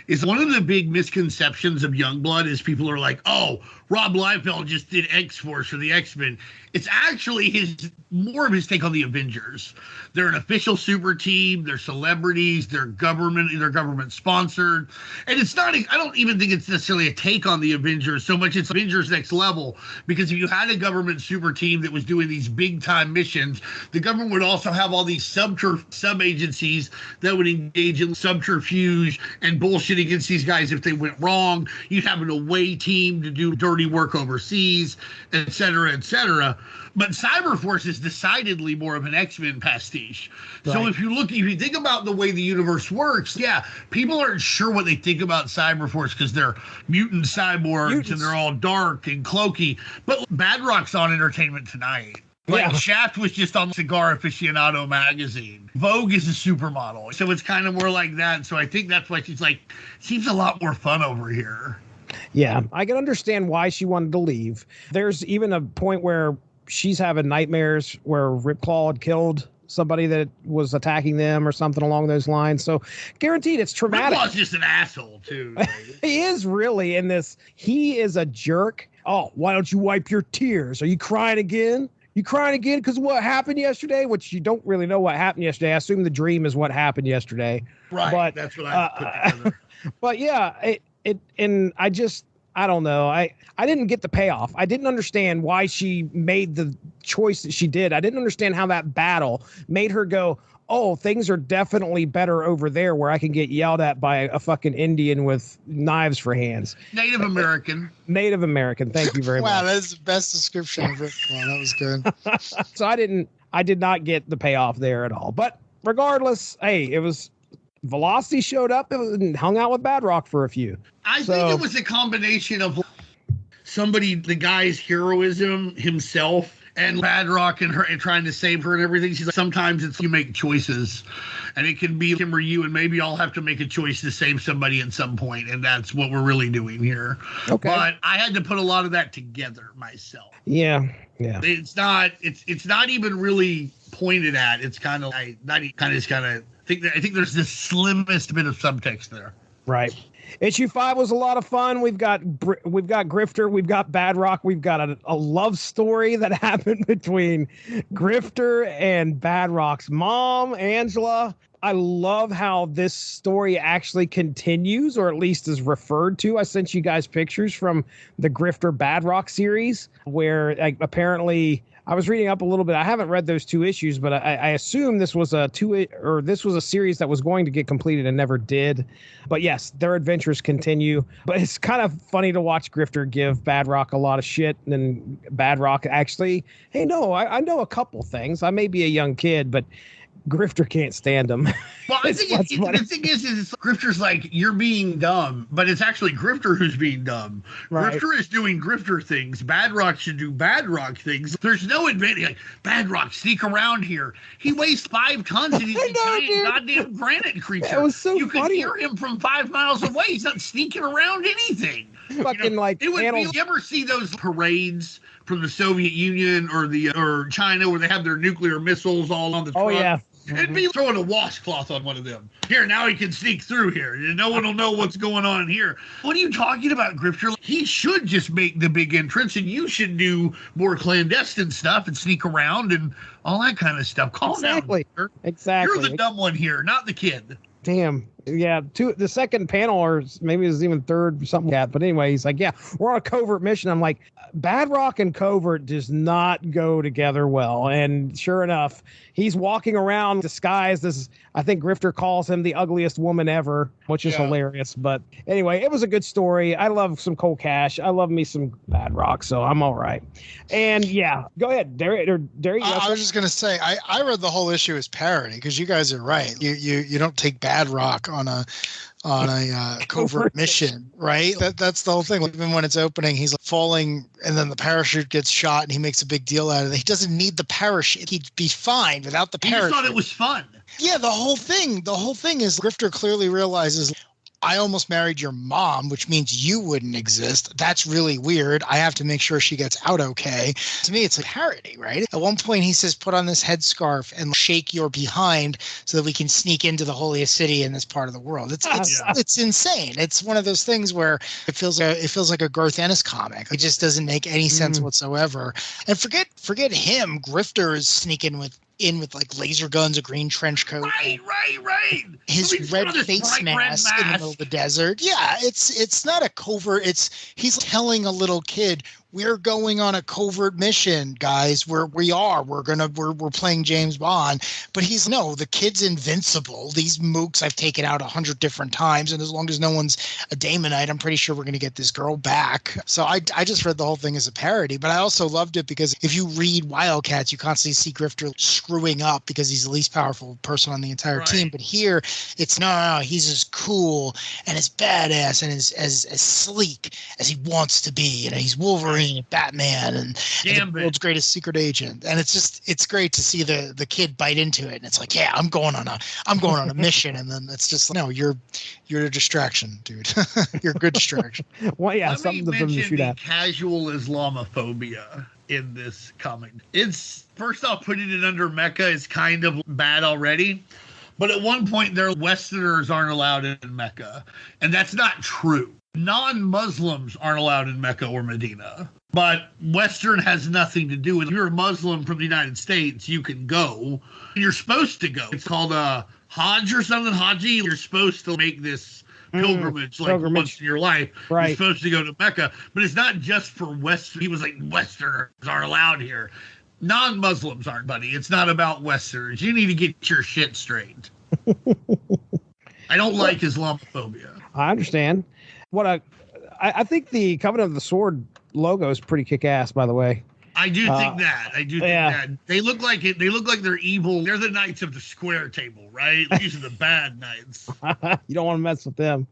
is one of the big misconceptions of Youngblood is people are like, oh, Rob Liefeld just did X-Force or the X-Men. It's actually more of his take on the Avengers. They're an official super team. They're celebrities. They're government sponsored. And it's not, I don't even think it's necessarily a take on the Avengers so much. It's Avengers next level, because if you had a government super team that was doing these big time missions, the government would also have all these sub-agencies that would engage in subterfuge and bullshit against these guys if they went wrong. You'd have an away team to do dirty work overseas, et cetera, et cetera. But Cyberforce is decidedly more of an X-Men pastiche. Right. So if you think about the way the universe works, yeah, people aren't sure what they think about Cyberforce because they're mutant cyborgs and they're all dark and cloaky. But Badrock's on Entertainment Tonight. Like Shaft was just on Cigar Aficionado magazine. Vogue is a supermodel. So it's kind of more like that. So I think that's why she's like, seems a lot more fun over here. Yeah, I can understand why she wanted to leave. There's even a point where she's having nightmares where Ripclaw had killed somebody that was attacking them or something along those lines. So guaranteed it's traumatic. Ripclaw's just an asshole too. Right? He is really in this. He is a jerk. Oh, why don't you wipe your tears? Are you crying again? You crying again because of what happened yesterday? Which you don't really know what happened yesterday. I assume the dream is what happened yesterday. Right. But that's what I put together. But yeah, and I don't know. I didn't get the payoff. I didn't understand why she made the choice that she did. I didn't understand how that battle made her go, oh, things are definitely better over there where I can get yelled at by a fucking Indian with knives for hands. Native American. Thank you very much. Wow, that's the best description of it. Wow, that was good. So I did not get the payoff there at all. But regardless, hey, it was Velocity showed up and hung out with Badrock for a few. I think it was a combination of the guy's heroism himself and Badrock and her and trying to save her and everything. She's like, sometimes it's you make choices and it can be him or you, and maybe I'll have to make a choice to save somebody at some point, and that's what we're really doing here. Okay. But I had to put a lot of that together myself. Yeah. It's not even really pointed at. It's kind of I think there's the slimmest bit of subtext there. Right. Issue 5 was a lot of fun. We've got Grifter, we've got Badrock, we've got a love story that happened between Grifter and Badrock's mom, Angela. I love how this story actually continues, or at least is referred to. I sent you guys pictures from the Grifter Badrock series where apparently I was reading up a little bit. I haven't read those 2 issues, but I assume this was a series that was going to get completed and never did. But yes, their adventures continue. But it's kind of funny to watch Grifter give Badrock a lot of shit, and then Badrock actually, hey, no, I know a couple things. I may be a young kid, but Grifter can't stand him. Well, I think the thing is Grifter's like, you're being dumb, but it's actually Grifter who's being dumb. Right. Grifter is doing Grifter things. Badrock should do Badrock things. There's no advantage. Like, Badrock, sneak around here. He weighs 5 tons and he's a giant goddamn granite creature. That was so you funny. You can hear him from 5 miles away. He's not sneaking around anything. Fucking like it would be, you ever see those parades from the Soviet Union or China where they have their nuclear missiles all on the truck? Oh, yeah. It'd be throwing a washcloth on one of them. Here, now he can sneak through here. No one will know what's going on here. What are you talking about, Grifter? He should just make the big entrance, and you should do more clandestine stuff and sneak around and all that kind of stuff. Calm down, Grifter. Exactly. You're the dumb one here, not the kid. Damn. Yeah. The second panel, or maybe it was even third, or something like that. But anyway, he's like, yeah, we're on a covert mission. I'm like, Badrock and covert does not go together well. And sure enough, he's walking around disguised as, I think Grifter calls him the ugliest woman ever, which is hilarious. But anyway, it was a good story. I love some Cold Cash. I love me some Badrock, so I'm all right. And yeah, go ahead, Darry. I was just gonna say, I read the whole issue as parody, because you guys are right. You don't take Badrock on a covert mission, right? That's the whole thing. Even when it's opening, he's like falling, and then the parachute gets shot, and he makes a big deal out of it. He doesn't need the parachute. He'd be fine without the parachute. He just thought it was fun. Yeah, the whole thing is Grifter clearly realizes, I almost married your mom, which means you wouldn't exist. That's really weird. I have to make sure she gets out okay. To me, it's a parody, right? At one point, he says, put on this headscarf and shake your behind so that we can sneak into the holiest city in this part of the world. It's insane. It's one of those things where it feels like a Garth Ennis comic. It just doesn't make any sense whatsoever. And forget him. Grifter is sneaking with like laser guns, a green trench coat, right. his red face mask in the middle of the desert. Yeah, it's not a covert. He's telling a little kid, we're going on a covert mission, guys. We're playing James Bond. But the kid's invincible. These mooks I've taken out 100 different times, and as long as no one's a Damonite, I'm pretty sure we're going to get this girl back. So I just read the whole thing as a parody, but I also loved it because if you read Wildcats, you constantly see Grifter screwing up because he's the least powerful person on the entire team. But here, it's no, he's as cool and as badass and as sleek as he wants to be. He's Wolverine, Batman, and the world's greatest secret agent. And it's great to see the kid bite into it. And it's like, yeah, I'm going on a mission. And then it's just, no, you're a distraction, dude. You're a good distraction. Well, yeah, something to shoot at. Casual Islamophobia in this comic. It's, first off, putting it under Mecca is kind of bad already. But at one point, their Westerners aren't allowed in Mecca. And that's not true. Non-Muslims aren't allowed in Mecca or Medina. But Western has nothing to do with it. If you're a Muslim from the United States, you can go. You're supposed to go. It's called a Hajj or something, Haji. You're supposed to make this pilgrimage once in your life. Right. You're supposed to go to Mecca. But it's not just for Western. He was like, Westerners aren't allowed here. Non-Muslims aren't, buddy. It's not about Westerners. You need to get your shit straight. I don't like Islamophobia. I understand. I think the Covenant of the Sword logo is pretty kick-ass, by the way. I do think that. That. They look like it. They look like they're evil. They're the knights of the square table, right? These are the bad knights. You don't want to mess with them.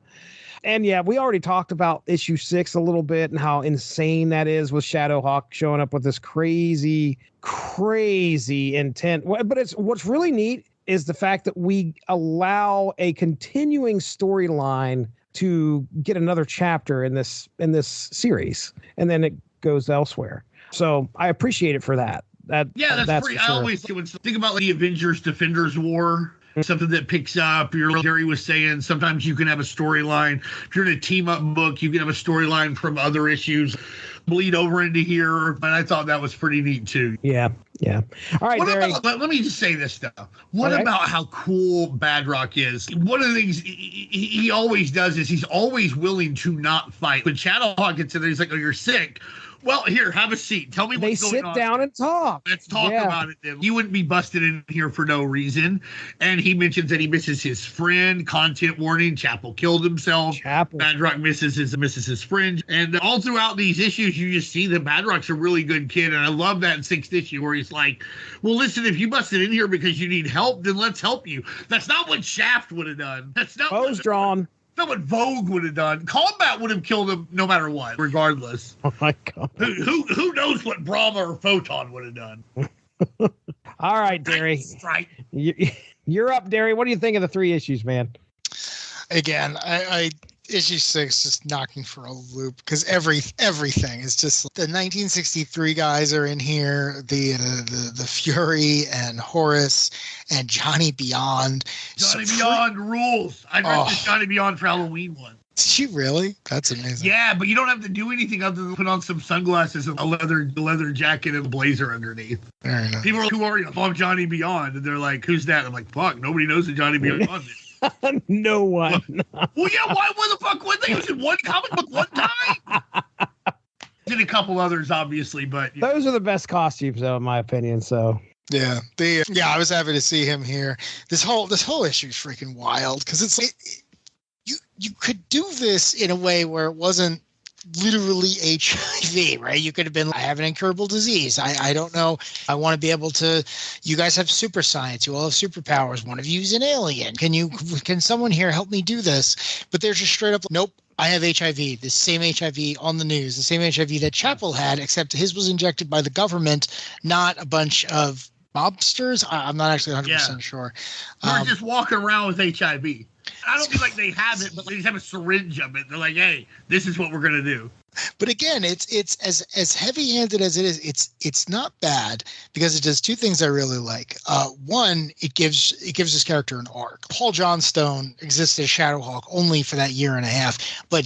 And yeah, we already talked about issue 6 a little bit and how insane that is with Shadowhawk showing up with this crazy intent. But what's really neat is the fact that we allow a continuing storyline to get another chapter in this series, and then it goes elsewhere. So I appreciate it for that. That's pretty. Sure. I always think about the Avengers Defenders War. Something that picks up. Darry was saying sometimes you can have a storyline. If you're in a team up book, you can have a storyline from other issues bleed over into here. And I thought that was pretty neat too. Yeah. All right, Darry. Let me just say this though. What about how cool Badrock is? One of the things he always does is he's always willing to not fight. When Shadowhawk gets in there, he's like, "Oh, you're sick. Well, here, have a seat. Tell me what's going on. They sit down and talk. Let's talk about it then. You wouldn't be busted in here for no reason." And he mentions that he misses his friend. Content warning, Chapel killed himself. Badrock misses his friend. And all throughout these issues, you just see that Badrock's a really good kid. And I love that in 6th issue where he's like, well, listen, if you busted in here because you need help, then let's help you. That's not what Shaft would have done. That's not Bows drawn. That's not what Vogue would have done. Combat would have killed him no matter what, regardless. Oh my God. Who knows what Brahma or Photon would have done? All right, Darry. Right. You're up, Darry. What do you think of the 3 issues, man? Again, I issue 6 just knocking for a loop because everything is just the 1963 guys are in here, the Fury and Horus and Johnny Beyond. Johnny Beyond rules. I read the Johnny Beyond for Halloween one. Did you really? That's amazing. Yeah, but you don't have to do anything other than put on some sunglasses and a leather jacket and a blazer underneath. Fair enough. People are like, who are you? I'm Johnny Beyond. And they're like, who's that? I'm like, fuck, nobody knows who Johnny Beyond is. No one. Well, yeah, why the fuck would they use it one comic book one time? Did a couple others, obviously, but those are the best costumes, though, in my opinion. So yeah, I was happy to see him here. This whole issue is freaking wild because it's like you could do this in a way where it wasn't literally HIV, right? You could have been, I have an incurable disease. I don't know. I want to be able to, you guys have super science. You all have superpowers. One of you is an alien. Can someone here help me do this? But they're just straight up, nope. I have HIV, the same HIV on the news, the same HIV that Chapel had, except his was injected by the government, not a bunch of mobsters. I'm not actually 100% sure. We're just walking around with HIV. I don't feel like they have it, but they just have a syringe of it. They're like, hey, this is what we're going to do. But again, it's as heavy-handed as it is. It's not bad because it does 2 things I really like. One, it gives this character an arc. Paul Johnstone existed as Shadowhawk only for that year and a half, but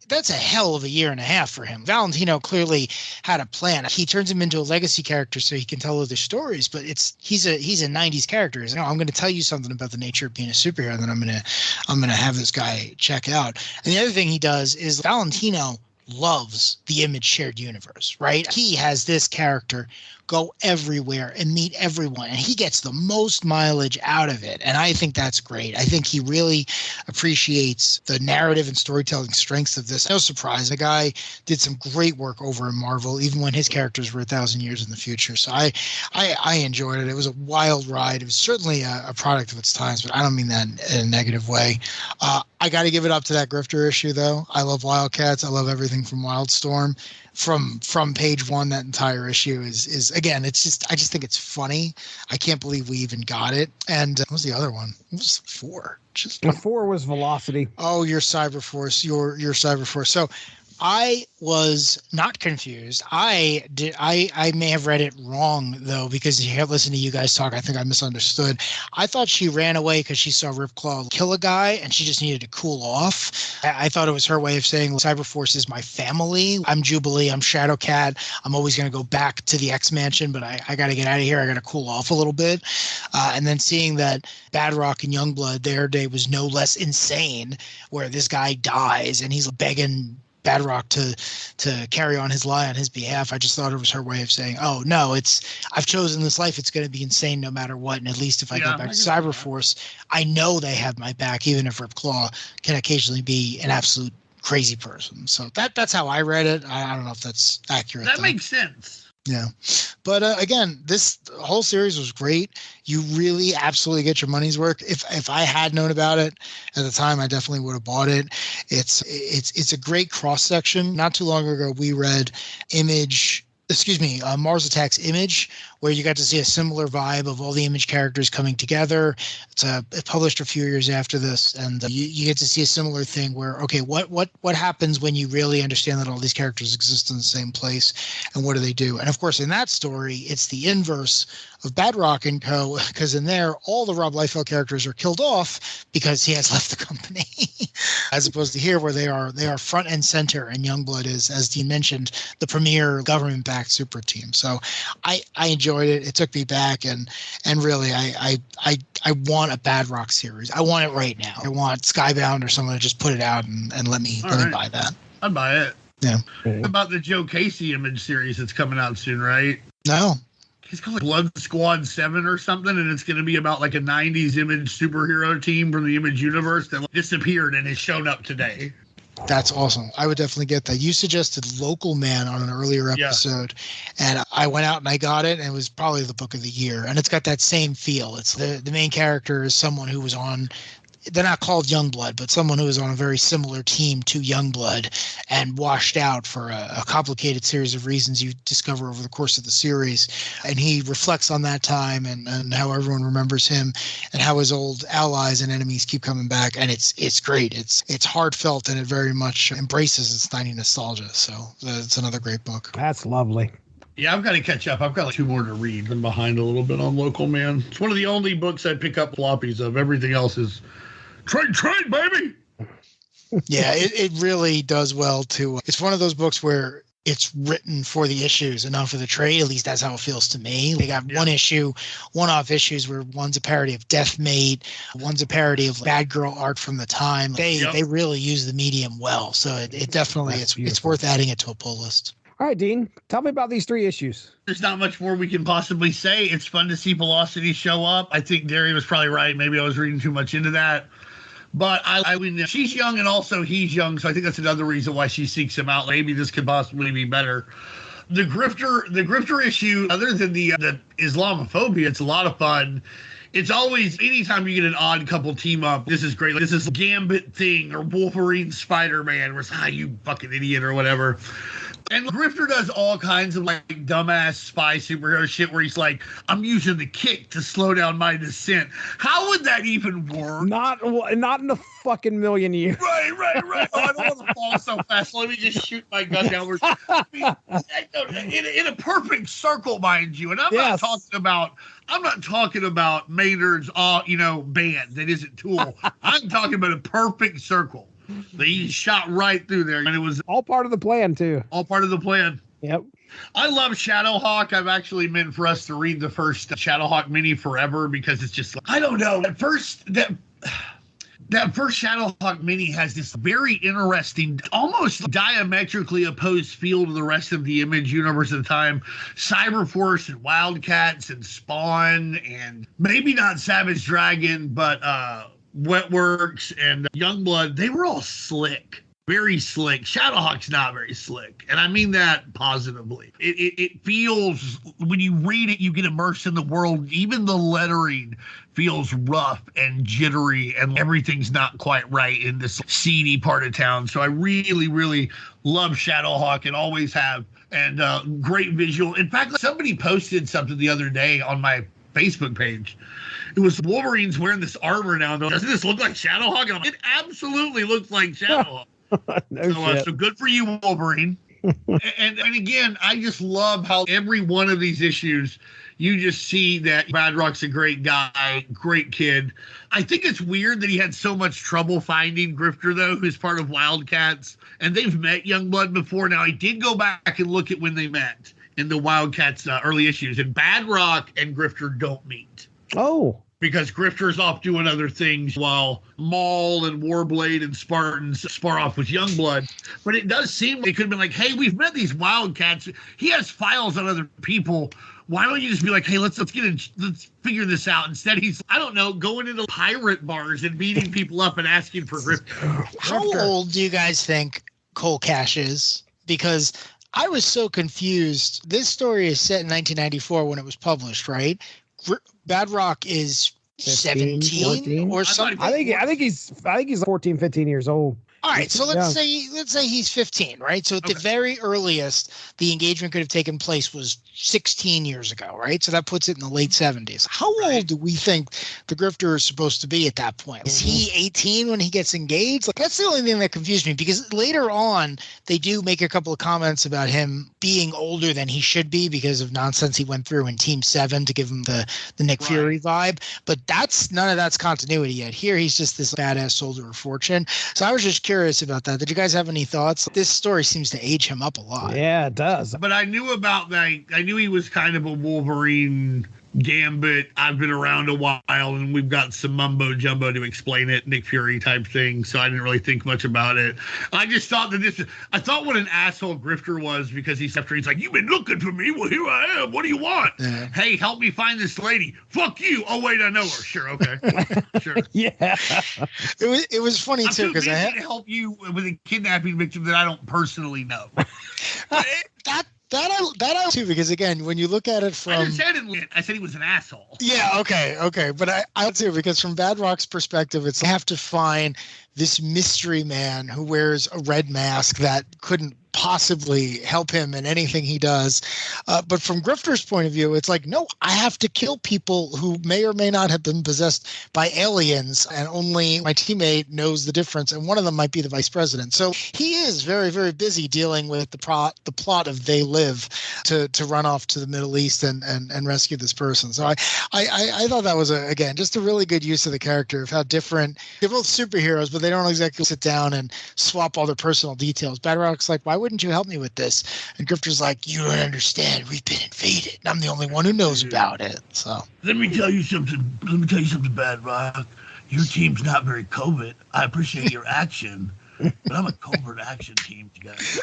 that's a hell of a year and a half for him. Valentino clearly had a plan. He turns him into a legacy character so he can tell other stories, but he's a 90s character. He's, I'm going to tell you something about the nature of being a superhero that I'm going to have this guy check out. And the other thing he does is Valentino loves the Image shared universe, right? He has this character go everywhere and meet everyone, and he gets the most mileage out of it. And I think that's great. I think he really appreciates the narrative and storytelling strengths of this. No surprise, the guy did some great work over in Marvel, even when his characters were 1,000 years in the future. So I enjoyed it. It was a wild ride. It was certainly a product of its times, but I don't mean that in a negative way. I got to give it up to that Grifter issue, though. I love Wildcats. I love everything from Wildstorm. From page 1, that entire issue is again, it's just, I just think it's funny. I can't believe we even got it. And what was the other one? It was 4. Just 4 was Velocity. Oh, your Cyberforce, your Cyberforce. So I was not confused. I may have read it wrong, though, because you have listened to you guys talk. I think I misunderstood. I thought she ran away because she saw Ripclaw kill a guy and she just needed to cool off. I thought it was her way of saying Cyberforce is my family. I'm Jubilee. I'm Shadowcat. I'm always going to go back to the X-Mansion, but I got to get out of here. I got to cool off a little bit. And then seeing that Badrock and Youngblood, their day was no less insane, where this guy dies and he's begging Badrock to carry on his lie on his behalf. I just thought it was her way of saying, oh no, I've chosen this life. It's going to be insane no matter what. And at least if I go back to Cyberforce, I know they have my back, even if Ripclaw can occasionally be an absolute crazy person. So that's how I read it. I don't know if that's accurate. That makes sense. Yeah. But again, this whole series was great. You really absolutely get your money's worth. If I had known about it at the time, I definitely would have bought it. It's a great cross section. Not too long ago, we read Mars Attacks Image, where you got to see a similar vibe of all the Image characters coming together. It's published a few years after this, and you get to see a similar thing where, okay, what happens when you really understand that all these characters exist in the same place, and what do they do? And of course, in that story, it's the inverse of Badrock and Co., because in there, all the Rob Liefeld characters are killed off because he has left the company, as opposed to here, where they are front and center, and Youngblood is, as Dean mentioned, the premier government-backed super team. So I enjoyed it. It took me back, and really, I want a Badrock series. I want it right now. I want Skybound or someone to just put it out and let me buy that. I'd buy it. Yeah. What about the Joe Casey Image series that's coming out soon, right? No. It's called Blood Squad 7 or something, and it's going to be about like a 90s Image superhero team from the Image universe that disappeared and has shown up today. That's awesome. I would definitely get that. You suggested Local Man on an earlier episode, and I went out and I got it, and it was probably the book of the year. And it's got that same feel. It's the main character is someone who was on, they're not called Youngblood, but someone who was on a very similar team to Youngblood and washed out for a complicated series of reasons you discover over the course of the series. And he reflects on that time and how everyone remembers him and how his old allies and enemies keep coming back. And it's great. It's heartfelt, and it very much embraces its 90s nostalgia. So it's another great book. That's lovely. Yeah, I've got to catch up. I've got like 2 more to read. I'm behind a little bit on Local Man. It's one of the only books I pick up floppies of. Everything else is trade, baby. Yeah, it really does well too. It's one of those books where it's written for the issues and not for the trade. At least that's how it feels to me. They got one-off issues where one's a parody of Deathmate, one's a parody of Bad Girl art from the time. They really use the medium well. So it definitely it's worth adding it to a pull list. All right, Dean, tell me about these 3 issues. There's not much more we can possibly say. It's fun to see Velocity show up. I think Darry was probably right. Maybe I was reading too much into that. But I mean, she's young and also he's young, so I think that's another reason why she seeks him out. Maybe this could possibly be better. The grifter issue, other than the Islamophobia, it's a lot of fun. It's always, anytime you get an odd couple team up, this is great. Like, this is Gambit Thing or Wolverine Spider-Man, where it's, you fucking idiot or whatever. And Grifter does all kinds of like dumbass spy superhero shit where he's like, I'm using the kick to slow down my descent. How would that even work? Not in a fucking million years. Right. Oh, I don't want to fall so fast. Let me just shoot my gun downwards. I mean, in a perfect circle, mind you. And I'm not talking about Maynard's band that isn't Tool. I'm talking about a perfect circle. They shot right through there, and it was all part of the plan, too. All part of the plan. Yep. I love Shadowhawk. I've actually meant for us to read the first Shadowhawk mini forever because it's just, I don't know. At first, that first Shadowhawk mini has this very interesting, almost diametrically opposed feel to the rest of the Image universe at the time. Cyberforce and Wildcats and Spawn and maybe not Savage Dragon, but Wetworks and Youngblood, they were all slick, very slick. Shadowhawk's not very slick, and I mean that positively. It feels, when you read it, you get immersed in the world. Even the lettering feels rough and jittery, and everything's not quite right in this seedy part of town. So I really, really love Shadowhawk and always have, and great visual. In fact, somebody posted something the other day on my Facebook page. It was Wolverine's wearing this armor now. Doesn't this look like Shadowhawk? And it absolutely looks like Shadowhawk. So good for you, Wolverine. and again, I just love how every one of these issues, you just see that Badrock's a great guy, great kid. I think it's weird that he had so much trouble finding Grifter, though, who's part of Wildcats. And they've met Youngblood before. Now, I did go back and look at when they met in the Wildcats early issues. And Badrock and Grifter don't meet. Oh. Because Grifter's off doing other things while Maul and Warblade and Spartans spar off with Youngblood. But it does seem like it could have been like, hey, we've met these Wildcats. He has files on other people. Why don't you just be like, hey, let's figure this out. Instead, he's, I don't know, going into pirate bars and beating people up and asking for Grifter. How old do you guys think Cole Cash is? Because I was so confused. This story is set in 1994 when it was published, right? Badrock is 17 or something. I think he's 14, 15 years old. All right, so let's say he's 15, right? So at the very earliest, the engagement could have taken place was 16 years ago, right? So that puts it in the late 70s. How old do we think the Grifter is supposed to be at that point? Is he 18 when he gets engaged? Like, that's the only thing that confused me, because later on, they do make a couple of comments about him being older than he should be because of nonsense he went through in Team 7 to give him the Nick Fury vibe. But none of that's continuity yet. Here, he's just this badass soldier of fortune. So I was just curious about that. Did you guys have any thoughts? This story seems to age him up a lot. Yeah, it does. But I knew about that. I knew he was kind of a Wolverine Gambit, I've been around a while, and we've got some mumbo jumbo to explain it, Nick Fury type thing. So I didn't really think much about it. I just thought that I thought what an asshole grifter was, because he's like, you've been looking for me. Well, here I am. What do you want? Yeah. Hey, help me find this lady. Fuck you. Oh wait, I know her. Sure, okay, sure. Yeah. It was funny too, because I had to help you with a kidnapping victim that I don't personally know. That I too, because again, when you look at it from, I said he was an asshole. Yeah, okay, but I too, because from Badrock's perspective, it's have to find this mystery man who wears a red mask that couldn't possibly help him in anything he does. But from Grifter's point of view, it's like, no, I have to kill people who may or may not have been possessed by aliens, and only my teammate knows the difference, and one of them might be the vice president. So he is very, very busy dealing with the plot of They Live to run off to the Middle East and rescue this person. So I thought that was, again, just a really good use of the character, of how different, they're both superheroes, but they don't exactly sit down and swap all their personal details. Badrock's like, why wouldn't you help me with this? And Grifter's like, you don't understand. We've been invaded, and I'm the only one who knows about it. So let me tell you something, Badrock. Your team's not very covert. I appreciate your action, but I'm a covert action team, guys.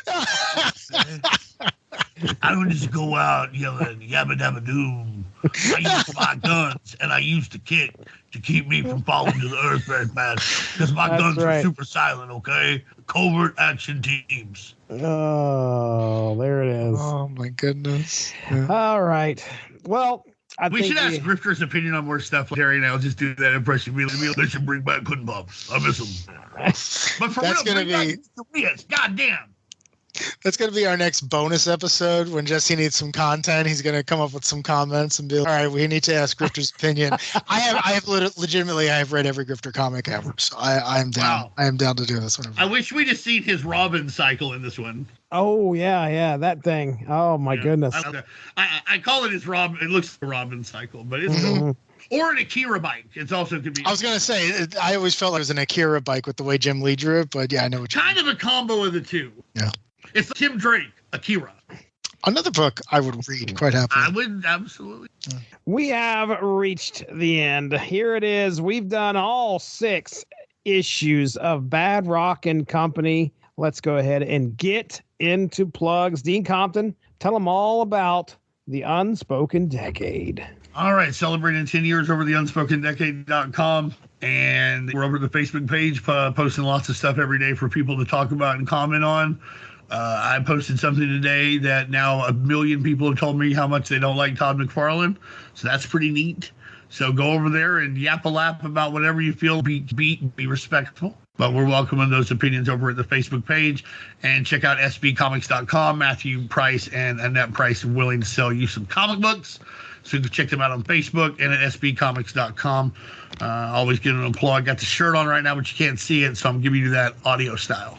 I don't just go out yelling yabba dabba doom. I use my guns, and I use the kick to keep me from falling to the earth very fast, because my guns are super silent, okay? Covert action teams. Oh, there it is. Oh, my goodness. Yeah. All right. Well, we should ask Grifter's opinion on more stuff. Darry and I'll just do that impression. They should bring back Puddin' Pops. I miss them. But for that's real, going to be... goddamn. That's going to be our next bonus episode. When Jesse needs some content, he's going to come up with some comments and be like, all right, we need to ask Grifter's opinion. I have legitimately read every Grifter comic ever. So I'm down. Wow. I am down to do this one. I wish we'd have seen his Robin cycle in this one. Oh, yeah, that thing. Oh, my goodness. I call it his Robin. It looks like a Robin cycle, but it's or an Akira bike. It's also could be. I was going to say, I always felt like it was an Akira bike with the way Jim Lee drew it, but yeah, I know what you mean. Kind of a combo of the two. Yeah. It's Tim Drake, Akira. Another book I would read quite happily. I would, absolutely. We have reached the end. Here it is. We've done all 6 issues of Badrock and Company. Let's go ahead and get into plugs. Dean Compton, tell them all about the Unspoken Decade. All right, celebrating 10 years over the UnspokenDecade.com. And we're over the Facebook page, posting lots of stuff every day for people to talk about and comment on. I posted something today that now 1 million people have told me how much they don't like Todd McFarlane. So that's pretty neat. So go over there and yap a lap about whatever you feel. Be respectful. But we're welcoming those opinions over at the Facebook page. And check out sbcomics.com. Matthew Price and Annette Price are willing to sell you some comic books. So you can check them out on Facebook and at sbcomics.com. Always giving them a plug. Got the shirt on right now, but you can't see it. So I'm giving you that audio style.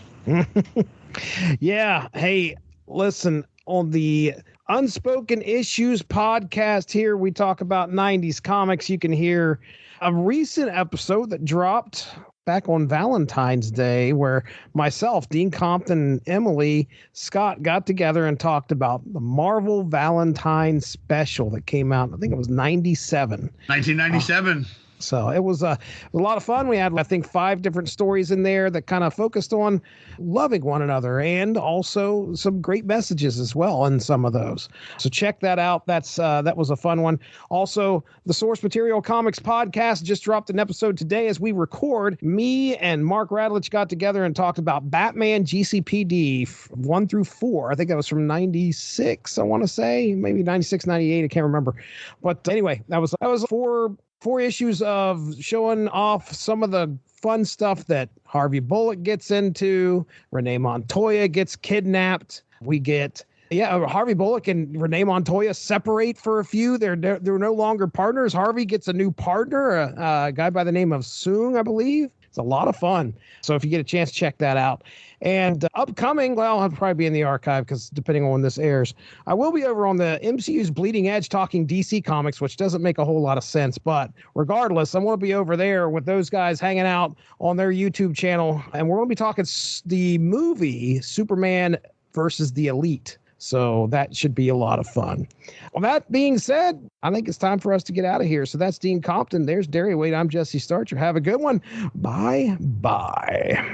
Yeah. Hey, listen, on the Unspoken Issues podcast here, we talk about 90s comics. You can hear a recent episode that dropped back on Valentine's Day where myself, Dean Compton, and Emily Scott got together and talked about the Marvel Valentine special that came out. I think it was 97. 1997. So it was a lot of fun. We had, I think, 5 different stories in there that kind of focused on loving one another, and also some great messages as well in some of those. So check that out. That was a fun one. Also, the Source Material Comics podcast just dropped an episode today as we record. Me and Mark Radlich got together and talked about Batman GCPD 1 through 4. I think that was from 96, I want to say. Maybe 96, 98. I can't remember. But anyway, that was 4 issues of showing off some of the fun stuff that Harvey Bullock gets into. Renee Montoya gets kidnapped. We get, Harvey Bullock and Renee Montoya separate for a few. They're no longer partners. Harvey gets a new partner, a guy by the name of Soong, I believe. It's a lot of fun. So if you get a chance, check that out. And upcoming, well, I'll probably be in the archive because depending on when this airs, I will be over on the MCU's Bleeding Edge talking DC Comics, which doesn't make a whole lot of sense. But regardless, I'm going to be over there with those guys hanging out on their YouTube channel. And we're going to be talking the movie Superman versus the Elite. So that should be a lot of fun. Well, that being said, I think it's time for us to get out of here. So that's Dean Compton. There's Darry Wade. I'm Jesse Starcher. Have a good one. Bye-bye.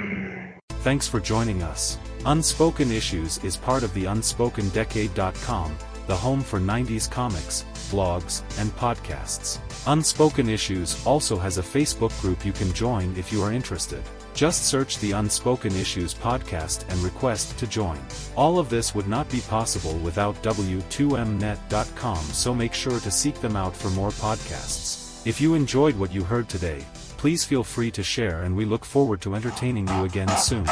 Thanks for joining us. Unspoken Issues is part of the UnspokenDecade.com, the home for 90s comics, blogs, and podcasts. Unspoken Issues also has a Facebook group you can join if you are interested. Just search the Unspoken Issues podcast and request to join. All of this would not be possible without W2Mnet.com, so make sure to seek them out for more podcasts. If you enjoyed what you heard today, please feel free to share, and we look forward to entertaining you again soon.